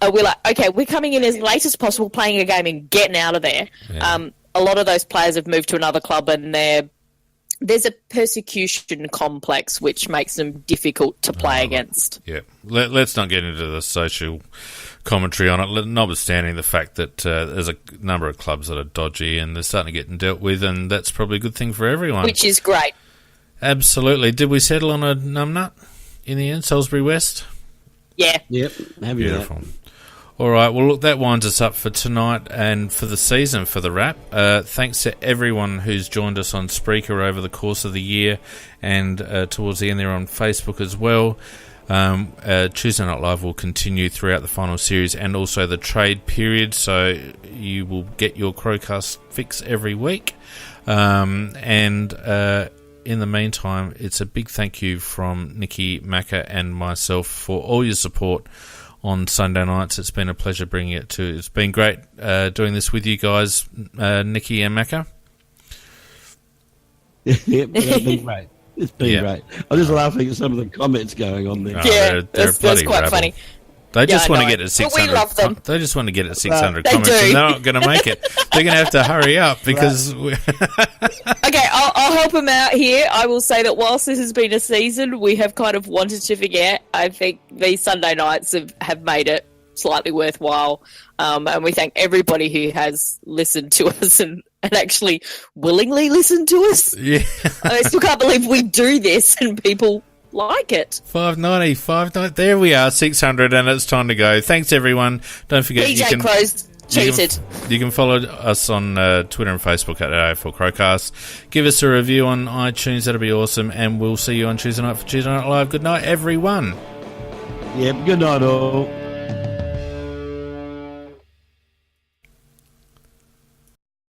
We're like, okay, we're coming in as late as possible, playing a game and getting out of there. Yeah. A lot of those players have moved to another club, and there's a persecution complex which makes them difficult to play against. Yeah. Let's not get into the social commentary on it, notwithstanding the fact that there's a number of clubs that are dodgy and they're starting to get dealt with, and that's probably a good thing for everyone. Which is great. Absolutely. Did we settle on a numbnut in the end, Salisbury West? Yeah. Yep, have you Beautiful. All right, well, look, that winds us up for tonight and for the season, for the wrap. Thanks to everyone who's joined us on Spreaker over the course of the year and towards the end there on Facebook as well. Tuesday Night Live will continue throughout the final series and also the trade period, so you will get your CrowCast fix every week. And in the meantime, it's a big thank you from Nikki, Macker and myself for all your support on Sunday nights. It's been a pleasure bringing it to. It's been great doing this with you guys, Nikki and Macker. Yep, it's been great. It's been great. I'm just laughing at some of the comments going on there. Yeah, that's quite rabble. Funny. They just want to know. get at 600. But we love them. They just want to get at 600 They comments, do. and they're not going to make it. They're going to have to hurry up because. Okay, I'll help him out here. I will say that whilst this has been a season, we have kind of wanted to forget. I think these Sunday nights have made it slightly worthwhile. And we thank everybody who has listened to us and actually willingly listened to us. Yeah. I still can't believe we do this and people like it. 590. There we are, 600, and it's time to go. Thanks, everyone. Don't forget DJ Crows cheated. You can follow us on Twitter and Facebook at AFL CrowCast. Give us a review on iTunes. That'll be awesome. And we'll see you on Tuesday night for Tuesday Night Live. Good night, everyone. Yep, good night all.